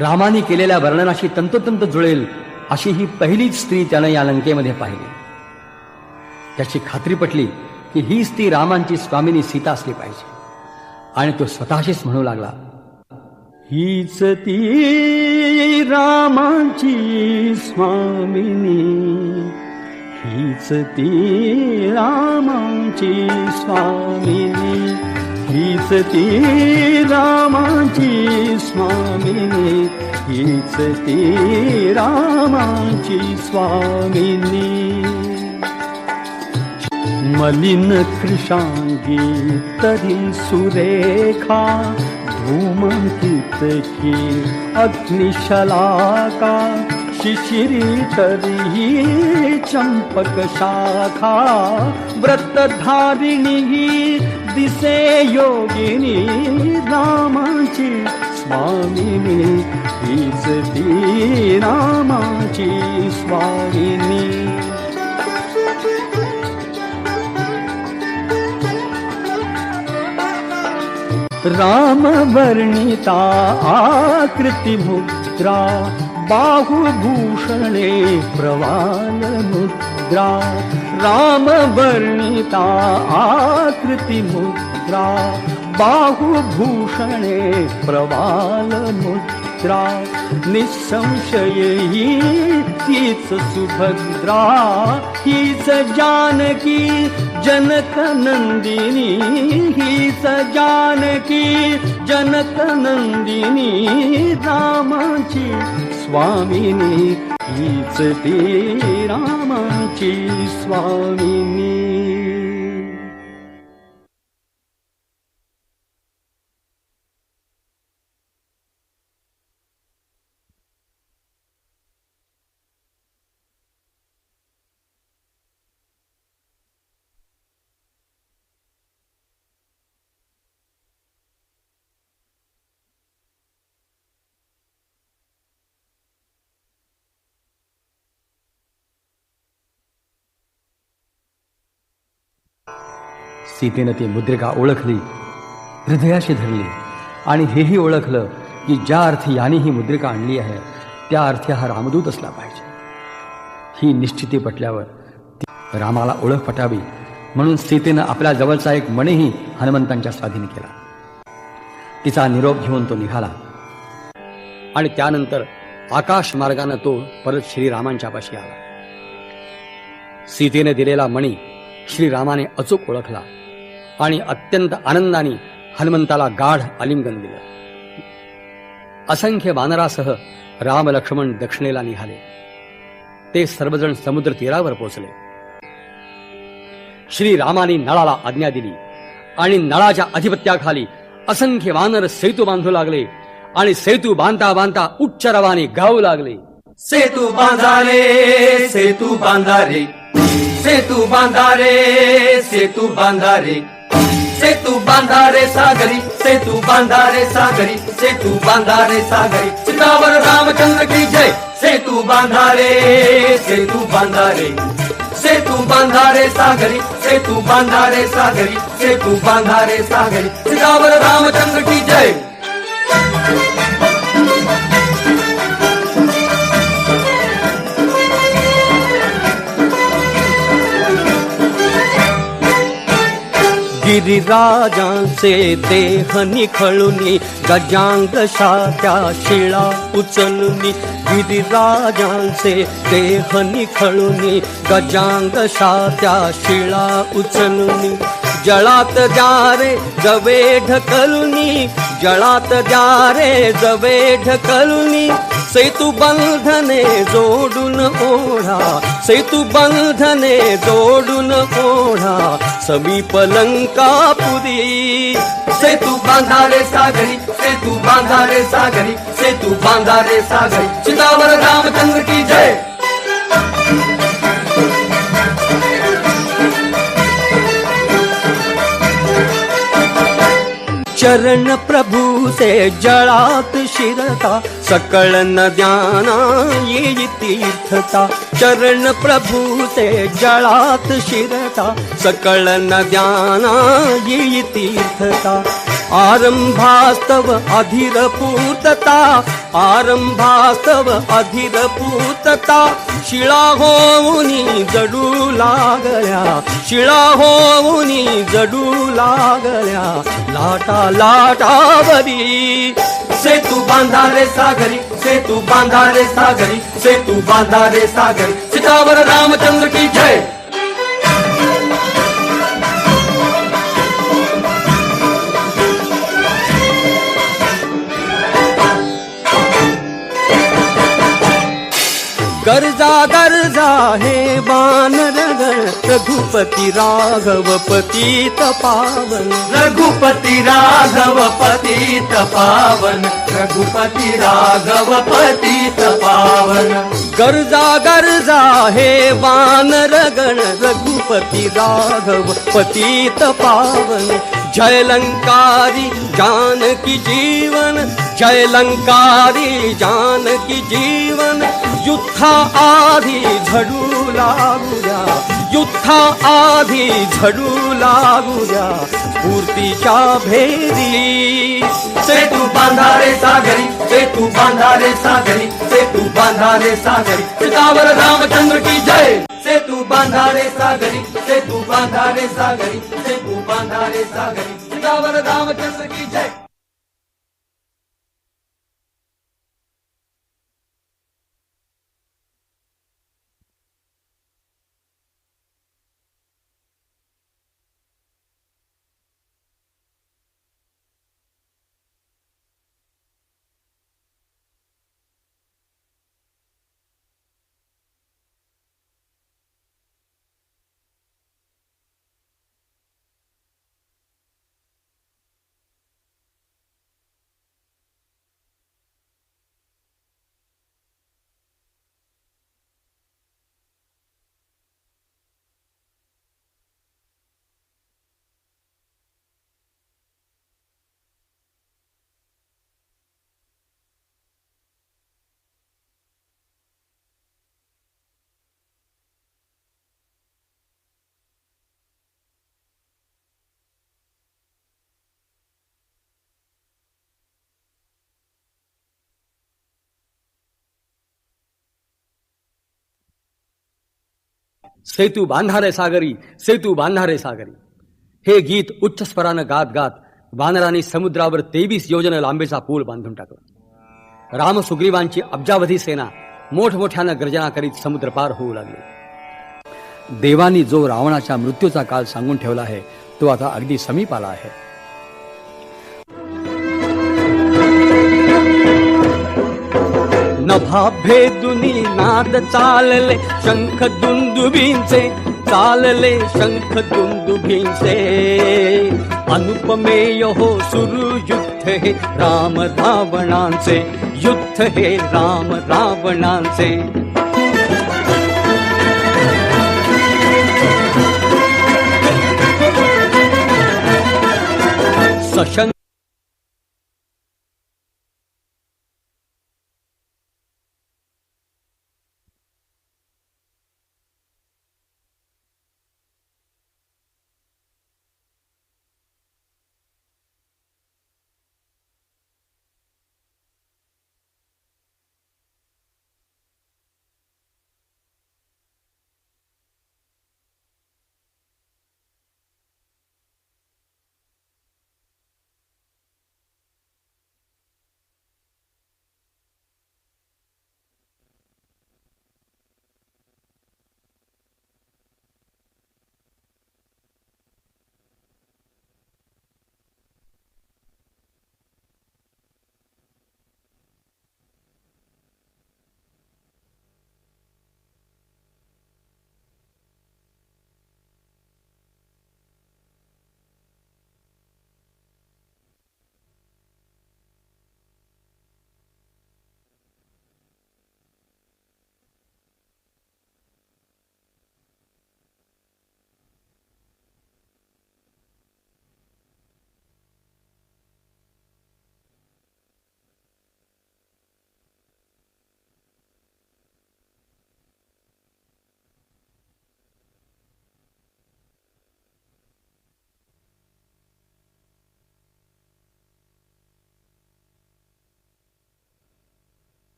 S1: रामाने केलेल्या वर्णनाशी तंतोतंत जुळेल अशी ही पहिलीच स्त्री त्यानं या लंकेमध्ये पाहिली. त्याची खात्री पटली की हीच ती रामांची स्वामिनी सीता असली पाहिजे आणि तो स्वतःशीच म्हणू लागला,
S5: हीच ती रामांची स्वामिनी, हीच ती रामांची स्वामिनी, हीच ती रामांची स्वामिनी, हीच ती रामांची स्वामिनी. मलिन कृशांगी तरी सुरेखा, धूमंकित की अग्निशलाका, शिशिरी तरी चंपक शाखा, व्रतधारिणी दिसे योगिनी, रामाची स्वामिनी, हीच ती रामाची स्वामिनी. राम वर्णिता आकृति मुद्रा, बाहुभूषणे प्रवाल मुद्रा, राम वर्णिता आकृति मुद्रा, बाहुभूषणे प्रवाल मुद्रा, निसंशयी हीच सुभद्रा, हीच जानकी जनक नंदिनी, हीच जानकी जनक नंदिनी, रामाची स्वामिनी, हीच ती रामाची स्वामिनी.
S1: सीतेनं ती मुद्रिका ओळखली, हृदयाशी धरली आणि हेही ओळखलं की ज्या अर्थी याने ही मुद्रिका आणली आहे त्या अर्थी हा रामदूत असला पाहिजे. ही निश्चिती पटल्यावर रामाला ओळख पटावी म्हणून सीतेनं आपल्या जवळचा एक मणीही हनुमंतांच्या स्वाधीन केला. तिचा निरोप घेऊन तो निघाला आणि त्यानंतर आकाश मार्गाने तो परत श्रीरामांच्या पाशी आला. सीतेने दिलेला मणी श्रीरामाने अचूक ओळखला आणि अत्यंत आनंदाने हनुमंताला गाढ आलिंगन दिलं. असंख्य वानरासह राम लक्ष्मण दक्षिणेला निघाले. ते सर्वजण समुद्र तीरावर पोहोचले. श्रीरामाने नळाला आज्ञा दिली आणि नळाच्या अधिपत्याखाली असंख्य वानर सेतू बांधू लागले आणि सेतू बांधता बांधता उच्च रवाने गाऊ लागले.
S2: सेतू बांधा रे, सेतू बांधा रे, सेतू बांधा रे, सेतू बांधा रे, सेतू बांधा रे सागरी, सेतू बांधा रे सागरी, सेतू बांधा रे सागरी. सीतावर रामचंद्र की जय. सेतू बांधा रे, सेतू बांधा रे, सेतू बांधा रे सागरी, सेतू बांधा रे सागरी, सेतू बांधा रे सागरी. सीतावर रामचंद्र की जय.
S5: गिरिराजांचे देह निखळुनी गजांग शात्या शिळा उचलुनी. गिरिराजांचे देह निखळुनी गजांग शात्या शिळा उचलुनी. जळात द्या रे जवे ढकलुनी, जळात द्या रे जवे ढकलुनी. सेतू बंधने जोडून ओढा, सेतू बंधने जोडून ओढा, समीप लंकापुरी.
S2: सेतू बांधा रे सागरी, सेतू बांधा रे सागरी, सेतू बांधा रे सागरी. सीतावर रामचंद्र की जय.
S5: चरण प्रभु से जळात शिरता, सकळ नद्याना येई तीर्थता. चरण प्रभु से जळात शिरता, सकळ नद्याना येई तीर्थता. आरंभास्तव अधीर पूतता, आरंभास्तव अधीर पूतता. शिळा होऊनी जडू लागल्या, शिळा होऊनी जडू लागल्या, लाटा लाटावरी.
S2: सेतू बांधा रे सागरी, सेतू बांधा रे सागरी, सेतू बांधा रे सागरी. सीतावर रामचंद्र की जय.
S5: गर्जा गर्जा हे वानरगण, रघुपती राघव पतित पावन.
S2: रघुपती राघव पतित पावन, रघुपती राघव पतित पावन.
S5: गर्जा गर्जा हे वानरगण, रघुपती राघव पतित पावन. जय लंकारी जानकी जीवन, जय लंकारी जानकी जीवन. युद्धा आधी झडू लागूया, युद्धा आधी झडू लागूया, स्फूर्तीच्या भेदी.
S2: सेतू बांधा रे सागरी, सेतू बांधा रे सागरी, सेतू बांधा रे सागरी. सीतावर रामचंद्र की जय. सेतू बांधा रे सागरी, सेतू बांधा रे सागरी, सेतू बांधा रे सागरी. सीतावर रामचंद्र की जय.
S1: सेतू बांधा रे सागरी, सेतू बांधा रे सागरी. हे गीत उच्च स्वरानं गात गात वानरांनी समुद्रावर 23 योजन लांबीचा पूल बांधून टाकला. राम सुग्रीवांची अब्जावधी सेना मोठमोठ्यानं गर्जना करीत समुद्र पार होऊ लागली. देवानी जो रावणाच्या मृत्यूचा काल सांगून ठेवला आहे तो आता अगदी समीप आला आहे.
S5: नभाभेदुनी नाद चालले शंख दुंदुभींचे, चालले शंख दुंदुभींचे. अनुपमेय हो सुरयुद्ध
S2: युद्ध हे राम रावणांचे, युद्ध हे राम रावणांचे. सशंक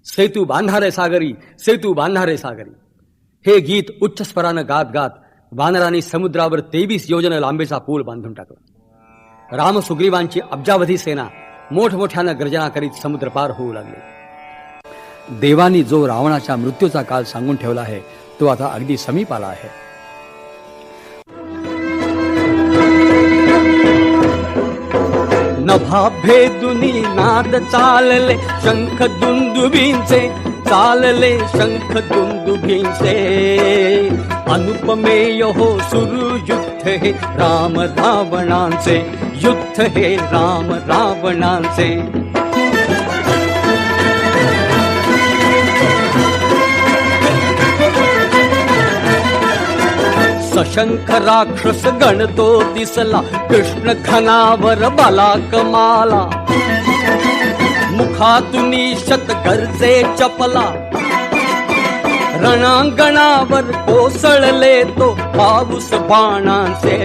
S1: सेतू बांधारे सागरी, सेतू बांधारे सागरी. हे गीत उच्च स्वरानं गात गात वानरांनी समुद्रावर 23 योजन लांबीचा पूल बांधून टाकला. राम सुग्रीवांची अब्जावधी सेना मोठमोठ्यानं गर्जना करीत समुद्र पार होऊ लागली. देवानी जो रावणाच्या मृत्यूचा काल सांगून ठेवला आहे तो आता अगदी समीप आला आहे.
S2: नभा भेदुनी नाद चालले शंख दुंदुभींचे, चालले शंख दुंदुभींचे. अनुपमेय हो सुरू युद्ध हे राम रावणांचे, युद्ध हे राम रावणांचे. सशंख राक्षस गणतो दिसला, कृष्ण घनावर बाला कमाला. मुखातुनी शत गरजे चपला, रणांगणावर कोसळले तो पाऊस बाणांचे.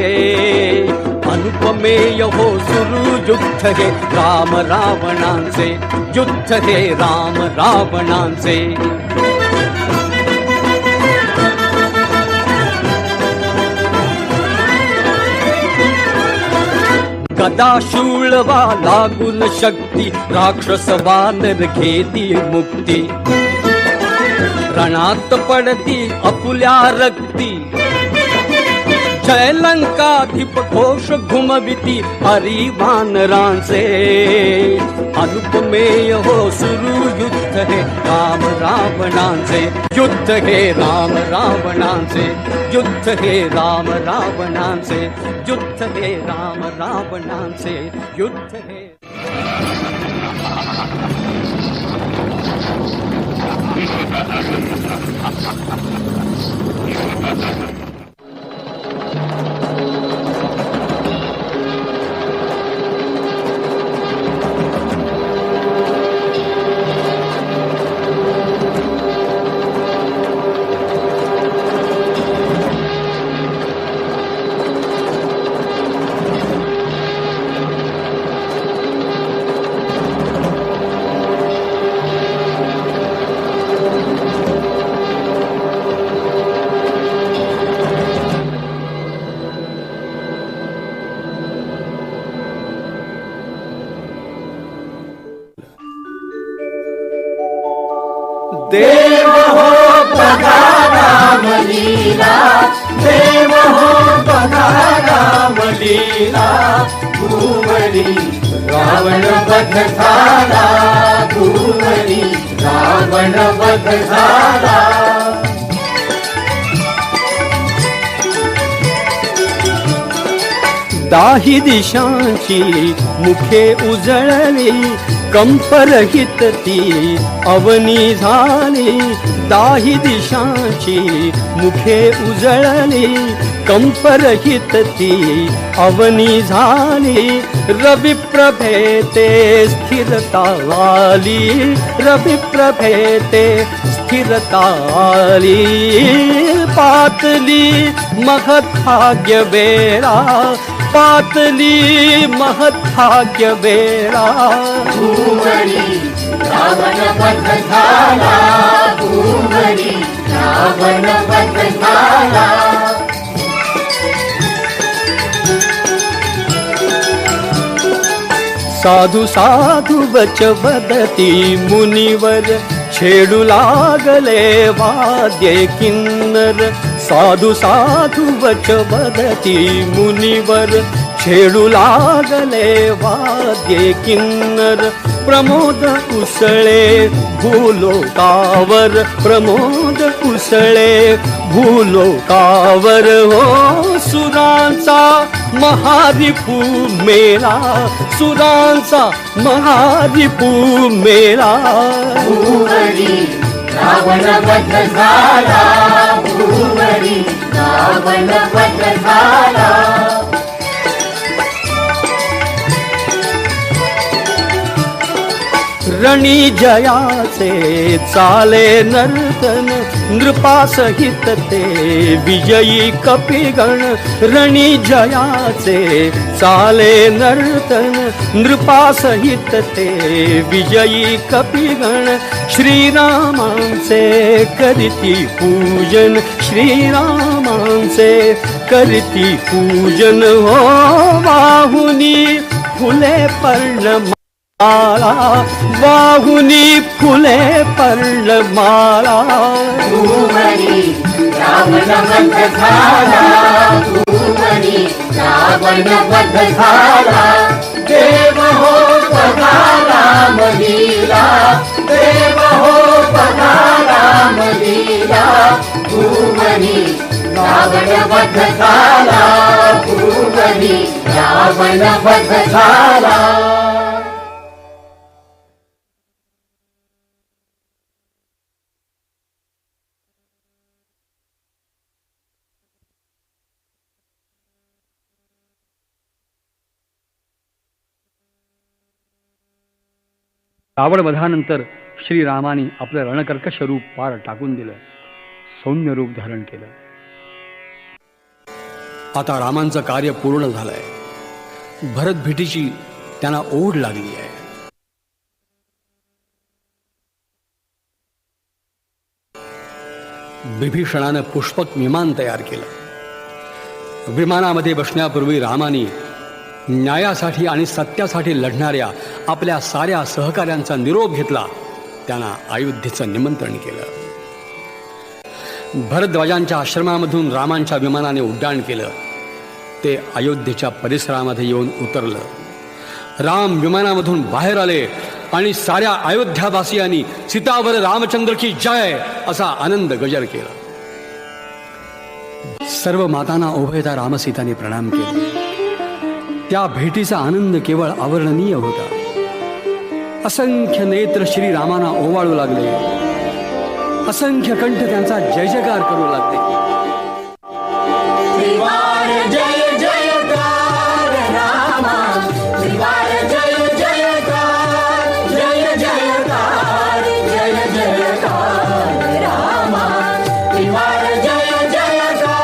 S2: अनुपमेय हो सुरू युद्ध हे राम रावणांचे, युद्ध हे राम रावणांचे. गदा शूळवा लागून शक्ती, राक्षस वानर घेती मुक्ती. रणात पडती अपुल्या रक्ती, जय लंकाधिप घोष घुमविती हरी वानरांचे. अनुपमेय हो सुरू युद्ध हे राम रावणांचे, युद्ध हे राम रावणांचे, युद्ध हे राम रावणांचे, युद्ध हे राम रावणांचे, युद्ध हे. देव हो बघा रामलीला, देव हो बघा रामलीला, भुवनी रावण वध झाला, भुवनी रावण वध झाला.
S5: दाही दिशांची मुखे उजळली, कंपरहित ती अवनी झाली. दाही दिशांची मुखे उजळली, कंपरहित ती अवनी झाली. रवी प्रभेते स्थिरता आली, रवी प्रभेते स्थिरता आली. पातली महत्भाग्य बेरा, पातली महत्भाग्य बेरा.
S2: भुवनी रावण वध झाला, भुवनी रावण वध झाला.
S5: साधू साधू वच वदती मुनिवर, छेडू लागले वाद्ये किन्नर. साधू साधू वच वदती मुनिवर, छेडू लागले वाद्ये किन्नर. प्रमोद उसळे भूलोकावर, प्रमोद उसळे भूलोकावर. हो सुरांचा महारिपू मेला, सुरांचा महारिपू मेला.
S2: भुवनी रावण वध झाला, भुवनी रावण वध झाला.
S5: रणी जयाचे चाले नर्तन, नृपासहित ते विजयी कपिगण. रणी जयाचे चाले नर्तन, नृपासहित ते विजयी कपिगण. श्रीरामांचे करीती पूजन, श्रीरामांचे करीती पूजन. हो वाहुनी फुले पर्णमाला, वाहुनी फुले पर्णमाला.
S2: भुवनी रावण वध झाला, भुवनी रावण वध झाला. देव हो बघा रामलीला, देव हो बघा रामलीला, भुवनी रावण वध झाला, भुवनी रावण वध झाला.
S4: रावणवधानंतर श्रीरामाने आपलं रणकर्कश रूप पार टाकून दिलं, सौम्य रूप धारण केलं.
S1: आता रामांचं कार्य पूर्ण झालंय. भरत भेटीची त्यांना ओढ लागली आहे. विभीषणानं पुष्पक विमान तयार केलं. विमानामध्ये बसण्यापूर्वी रामाने न्यायासाठी आणि सत्यासाठी लढणाऱ्या आपल्या साऱ्या सहकाऱ्यांचा निरोप घेतला. त्यांना अयोध्येचं निमंत्रण केलं. भरद्वाजांच्या आश्रमामधून रामांच्या विमानाने उड्डाण केलं. ते अयोध्येच्या परिसरामध्ये येऊन उतरलं. राम विमानामधून बाहेर आले आणि साऱ्या अयोध्यावासियांनी सीतावर रामचंद्र की जय असा आनंद गजर केला. सर्व मातांना उभयता रामसीतांनी प्रणाम केले. त्या भेटीचा आनंद केवळ अवर्णनीय होता. असंख्य नेत्र श्रीरामांना ओवाळू लागले. असंख्य कंठ त्यांचा जय जयकार करू लागले.
S2: जय जयकार रामा, जय जयकार, जय जयकार, जय जयकार रामा, जय जयकार.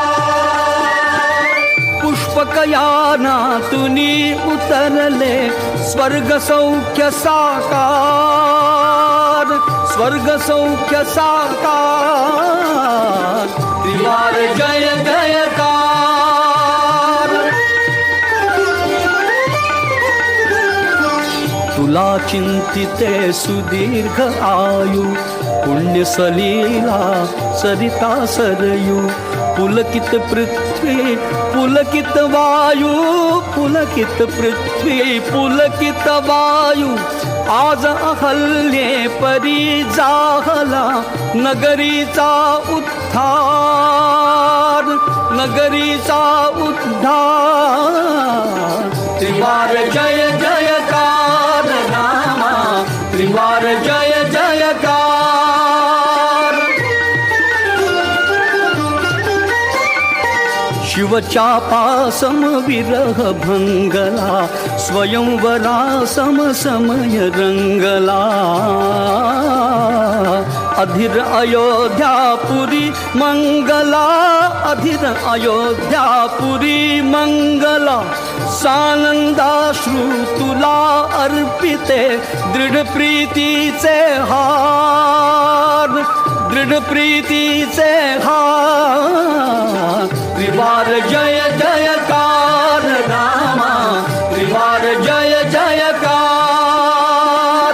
S5: पुष्पकयानातुनी उतरले स्वर्ग सौख्य साकार, स्वर्ग सौख्य साकार. त्रिवार जय जयकार. तुला चिंतिते सुदीर्घ आयु, पुण्य सलीला सरिता सरयू, पुलकित पृथ्वी पुलकित वायू, पुलकित पृथ्वी पुलकित वायू, आज अहल्ये परी जाहला नगरीचा उद्धार, नगरीचा उद्धार. त्रिवार जय जयकार रामा, त्रिवार जय जयकार. शिवचापा समविरह भंगला, स्वयंवरा समसमय रंगला. अधीर अयोध्यापुरी मंगला, अधीर अयोध्यापुरी मंगला. सानंदाश्रू तुला अर्पिते, दृढ प्रीतीचे हार, दृढ प्रीतीचे हार. त्रिवार जय जयकार रामा, त्रिवार जय जयकार.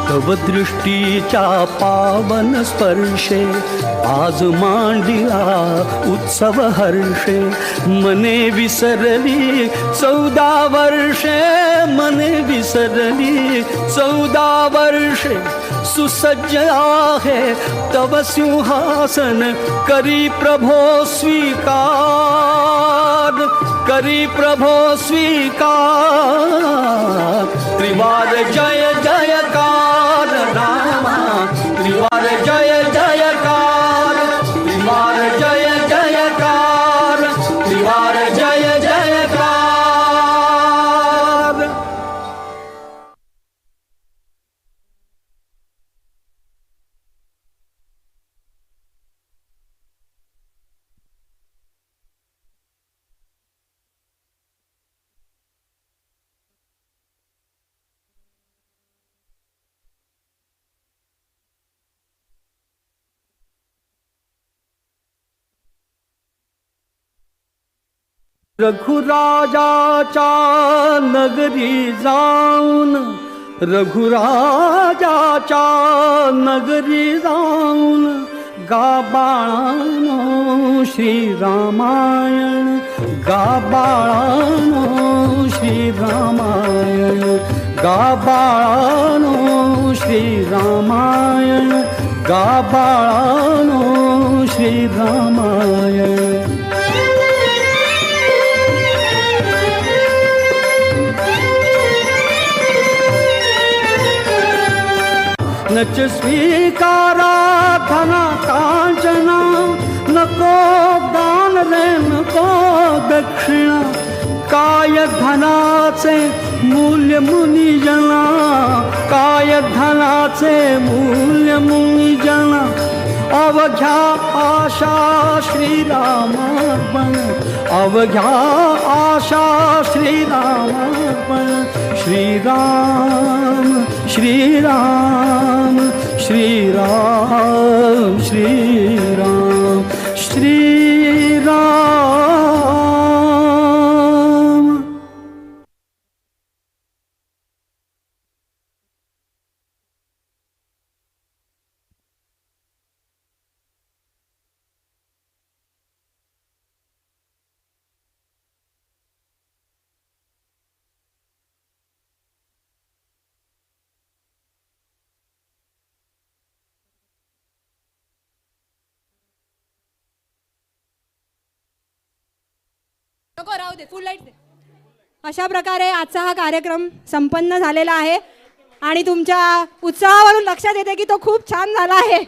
S5: तव दृष्टीच्या पावन स्पर्शे, आज मांडिला उत्सव हर्षे. मने विसरली 14 वर्षे, मने विसरली 14 वर्षे. सुसज्ज आहे तव सिंहासन, करी प्रभो स्वीकार, करी प्रभो स्वीकार. त्रिवार जय जयकार रामा, त्रिवार जय जयकार, त्रिवार जय जयकार, त्रिवार जय जयकार. रघुराजाच्या नगरी जाऊन, रघुराजाच्या नगरी जाऊन, गा बाळानो श्रीरामायण, गा बाळानो श्रीरामायण, गा बाळानो श्रीरामायण, गा बाळानो श्रीरामायण. नच स्वीकारा धना कांचना, नको दान रे नको दक्षिणा. काय धनाचे मूल्य मुनिजना, काय धनाचे मूल्य मुनिजना. अवघ्या आशा श्रीरामार्पण, अवघ्या आशा श्रीरामार्पण. श्रीराम श्रीराम श्रीराम श्रीराम श्रीराम.
S6: नको राहू दे, फुल लाईट दे. अशा प्रकारे आजचा हा कार्यक्रम संपन्न झालेला आहे आणि तुमच्या उत्साहावरून लक्षात येते की तो खूप छान झाला आहे.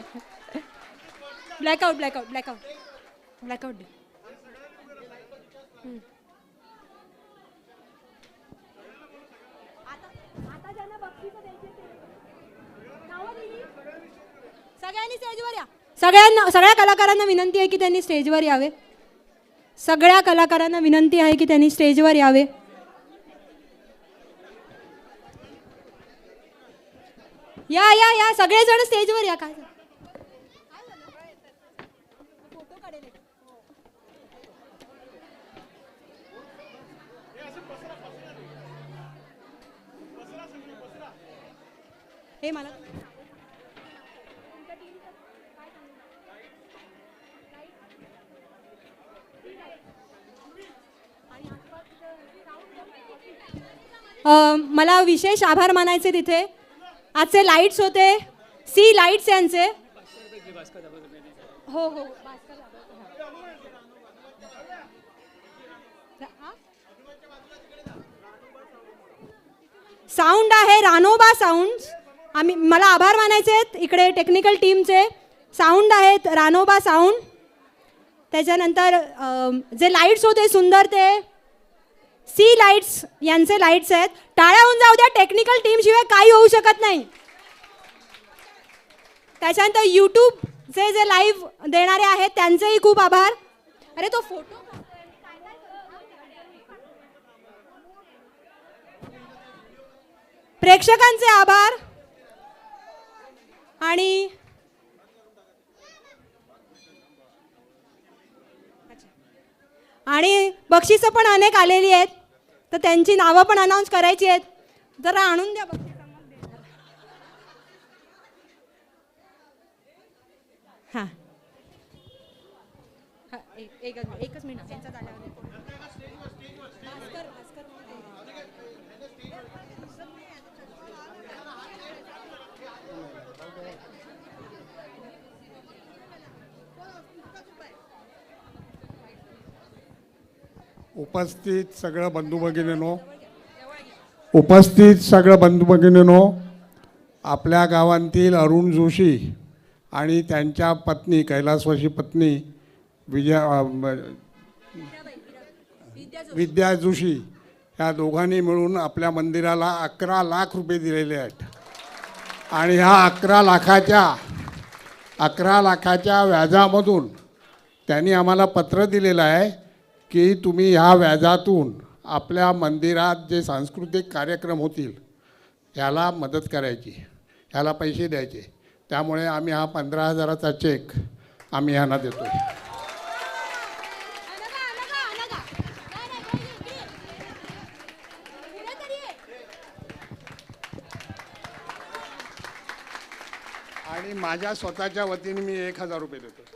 S6: ब्लॅकआउट ब्लॅकआउट ब्लॅकआउट ब्लॅकआउट दे. सगळ्यांनी स्टेजवर या. सगळ्या कलाकारांना विनंती आहे की त्यांनी स्टेजवर यावे. सगळ्या कलाकारांना विनंती आहे की त्यांनी स्टेजवर यावे. या या या सगळेजण स्टेजवर या. काय फोटो काढेल. हे मला मला विशेष आभार मानायचे तिथे आजचे लाईट्स होते सी लाईट्स यांचे हो हो साऊंड आहे रानोबा साऊंड मला आभार मानायचे आहेत इकडे टेक्निकल टीमचे साऊंड आहेत रानोबा साऊंड त्याच्यानंतर जे लाईट्स होते सुंदर ते सी लाईट्स यांचे लाईट्स आहेत टाळ्या होऊन जाऊ द्या टेक्निकल टीम शिवाय काही होऊ शकत नाही त्याच्यानंतर यूट्यूब जे लाईव्ह देणारे आहेत त्यांचेही खूप आभार अरे तो फोटो प्रेक्षकांचे आभार आणि आणि बक्षिसं पण अनेक आलेली आहेत तर त्यांची नावं पण अनाऊन्स करायची आहेत जरा आणून द्या बक्षीस हां एकच मिनिट यांचा झाल्यावर
S7: उपस्थित सगळं बंधू भगिनींनो आपल्या गावांतील अरुण जोशी आणि त्यांच्या पत्नी कैलासवासी पत्नी विद्या जोशी ह्या दोघांनी मिळून आपल्या मंदिराला 11 लाख रुपये दिलेले आहेत आणि ह्या 11 लाखाच्या व्याजामधून त्यांनी आम्हाला पत्र दिलेलं आहे की तुम्ही ह्या व्याजातून आपल्या मंदिरात जे सांस्कृतिक कार्यक्रम होतील ह्याला मदत करायची ह्याला पैसे द्यायचे त्यामुळे आम्ही हा 15,000चा चेक आम्ही ह्यांना देतो आणि माझ्या स्वतःच्या वतीने मी 1,000 रुपये देतो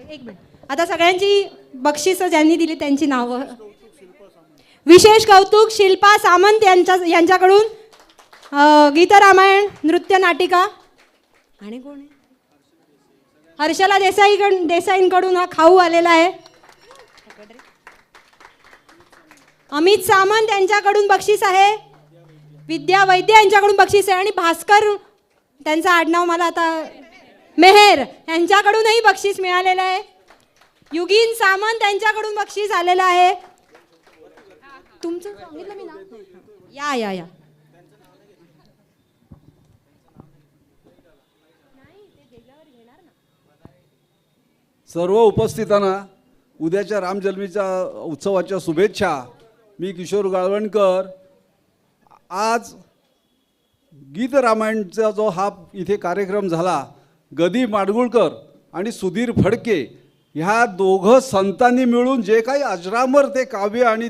S6: एक मिनिट आता सगळ्यांची बक्षिसं ज्यांनी दिली त्यांची नावं विशेष कौतुक शिल्पा सामंत यांच्याकडून गीतरामायण नृत्य नाटिका आणि कोण आहे हर्षला देसाईंकडून हा खाऊ आलेला आहे अमित सामंत यांच्याकडून बक्षीस आहे विद्या वैद्य यांच्याकडून बक्षीस आहे आणि भास्कर त्यांचं आडनाव मला आता मेहर यांच्याकडूनही बक्षीस मिळालेलं आहे युगीन सामंत यांच्याकडून बक्षीस आलेलं आहे तुमचं सांगितलं मी ना या
S8: सर्व उपस्थितांना उद्याच्या रामजन्मीच्या उत्सवाच्या शुभेच्छा. मी किशोर गाळवणकर. आज गीत रामायणचा जो हा इथे कार्यक्रम झाला, गदी माडगुळकर आणि सुधीर फडके ह्या दोघं संतांनी मिळून जे काही अजरामर ते काव्य आणि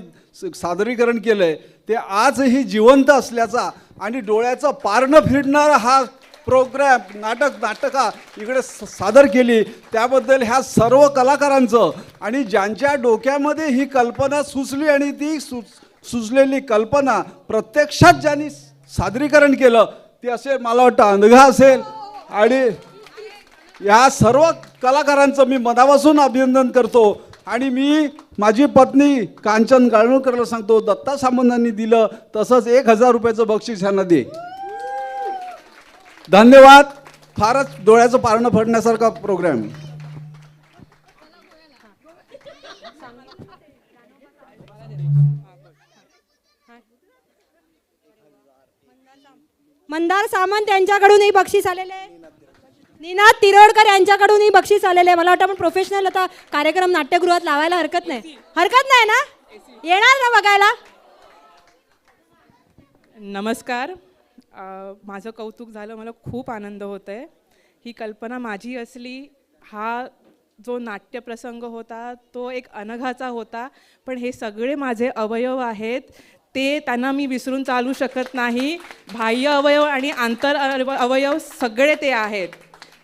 S8: सादरीकरण केलं आहे ते आजही जिवंत असल्याचा आणि डोळ्याचं पारणं फिरणारा हा प्रोग्रॅम नाटका इकडे सादर केली त्याबद्दल ह्या सर्व कलाकारांचं आणि ज्यांच्या डोक्यामध्ये ही कल्पना सुचली आणि ती सुचलेली कल्पना प्रत्यक्षात ज्यांनी सादरीकरण केलं ते असे मला वाटतं अंधघा असेल आणि ह्या सर्व कलाकारांचं मी मनापासून अभिनंदन करतो. आणि मी माझी पत्नी कांचन गाळवणकरला सांगतो दत्ता सामंतांनी दिलं तसंच 1,000 रुपयाचं बक्षीस ह्यांना दे. धन्यवाद. फारच डोळ्याचं पारणं फडण्यासारखा प्रोग्राम.
S6: मंदार सामंत यांच्याकडूनही बक्षीस आलेले आहे. निनाद तिरोडकर यांच्याकडूनही बक्षीस आलेले आहे. मला वाटतं आपण प्रोफेशनल आता कार्यक्रम नाट्यगृहात लावायला हरकत नाही ना? येणार ना बघायला?
S9: नमस्कार. माझं कौतुक झालं. मला खूप आनंद होत आहे. ही कल्पना माझी असली हा जो नाट्यप्रसंग होता तो एक अनघाचा होता, पण हे सगळे माझे अवयव आहेत, ते त्यांना मी विसरून चालू शकत नाही. बाह्य अवयव आणि आंतर अवयव सगळे ते आहेत.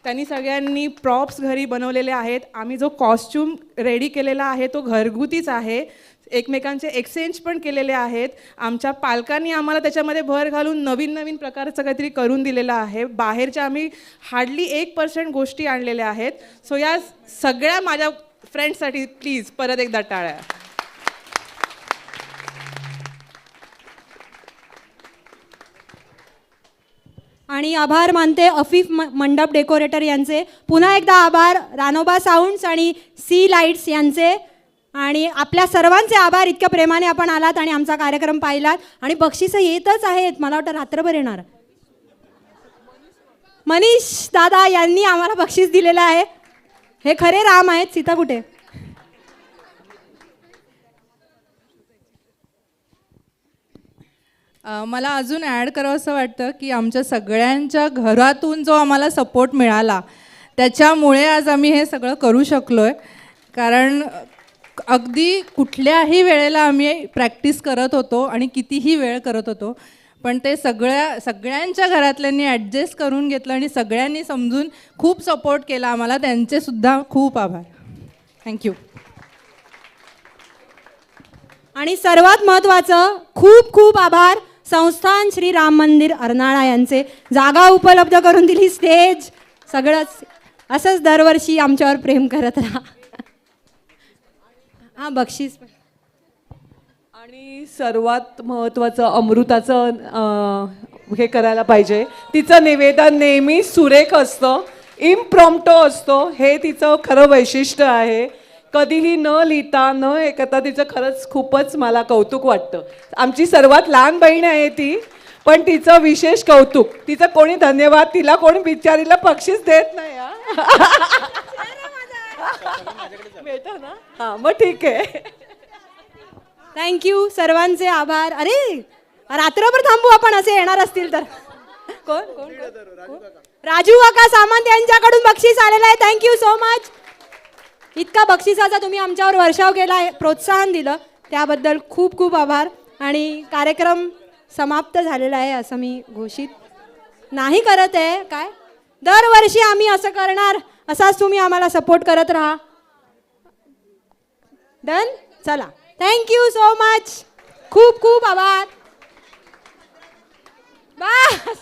S9: त्यांनी सगळ्यांनी प्रॉप्स घरी बनवलेले आहेत. आम्ही जो कॉस्ट्यूम रेडी केलेला आहे तो घरगुतीच आहे. एकमेकांचे एक्सचेंज पण केलेले आहेत. आमच्या पालकांनी आम्हाला त्याच्यामध्ये भर घालून नवीन नवीन प्रकारचं काहीतरी करून दिलेलं आहे. बाहेरच्या आम्ही हार्डली 1% गोष्टी आणलेल्या आहेत. सो या सगळ्या माझ्या फ्रेंड्ससाठी प्लीज परत एकदा टाळ्या.
S6: आणि आभार मानते अफीफ मंडप डेकोरेटर यांचे. पुन्हा एकदा आभार रानोबा साऊंड्स आणि सी लाईट्स यांचे. आणि आपल्या सर्वांचे आभार. इतक्या प्रेमाने आपण आलात आणि आमचा कार्यक्रम पाहिलात. आणि बक्षिसं येतच आहेत, मला वाटतं रात्रभर येणार. मनीष दादा यांनी आम्हाला बक्षीस दिलेलं आहे. हे खरे राम आहेत. सीता कुठे?
S10: मला अजून ॲड करावं असं वाटतं की आमच्या सगळ्यांच्या घरातून जो आम्हाला सपोर्ट मिळाला त्याच्यामुळे आज आम्ही हे सगळं करू शकलो आहे. कारण अगदी कुठल्याही वेळेला आम्ही प्रॅक्टिस करत होतो आणि कितीही वेळ करत होतो, पण ते सगळ्यांच्या घरातल्यांनी ॲडजस्ट करून घेतलं आणि सगळ्यांनी समजून खूप सपोर्ट केला आम्हाला. त्यांचेसुद्धा खूप आभार. थँक्यू.
S6: आणि सर्वात महत्त्वाचं खूप खूप आभार संस्थान श्री राम मंदिर अर्नाळा यांचे. जागा उपलब्ध करून दिली, स्टेज, सगळंच. असंच दरवर्षी आमच्यावर प्रेम करत राहा. हां, बक्षीस.
S11: आणि सर्वात महत्त्वाचं अमृताचं हे करायला पाहिजे. तिचं निवेदन नेहमी सुरेख असतं, इम्प्रॉम्प्टो असतो. हे तिचं खरं वैशिष्ट्य आहे. कधीही न लिहिता न हे करता तिचं खरंच खूपच मला कौतुक वाटतं. आमची सर्वात लहान बहीण आहे ती, पण तिचं विशेष कौतुक. तिचं कोणी धन्यवाद, तिला कोणी बिचारीला बक्षीस देत नाही. भेटा ना? हां, मग ठीक आहे.
S6: थँक्यू, सर्वांचे आभार. अरे रात्रभर थांबू आपण असे येणार असतील तर. कोण कोण राजू काका सामंत यांच्याकडून बक्षीस आलेलं आहे. Thank you so much. इतका बक्षिसाचा तुम्ही आमच्यावर वर्षाव केला, प्रोत्साहन दिलं, त्याबद्दल खूप खूप आभार. आणि कार्यक्रम समाप्त झालेला आहे असं मी घोषित नाही करत आहे. काय दरवर्षी आम्ही असं करणार, असाच तुम्ही आम्हाला सपोर्ट करत राहा. डन. चला, थँक्यू सो मच. खूप खूप आभार. बस.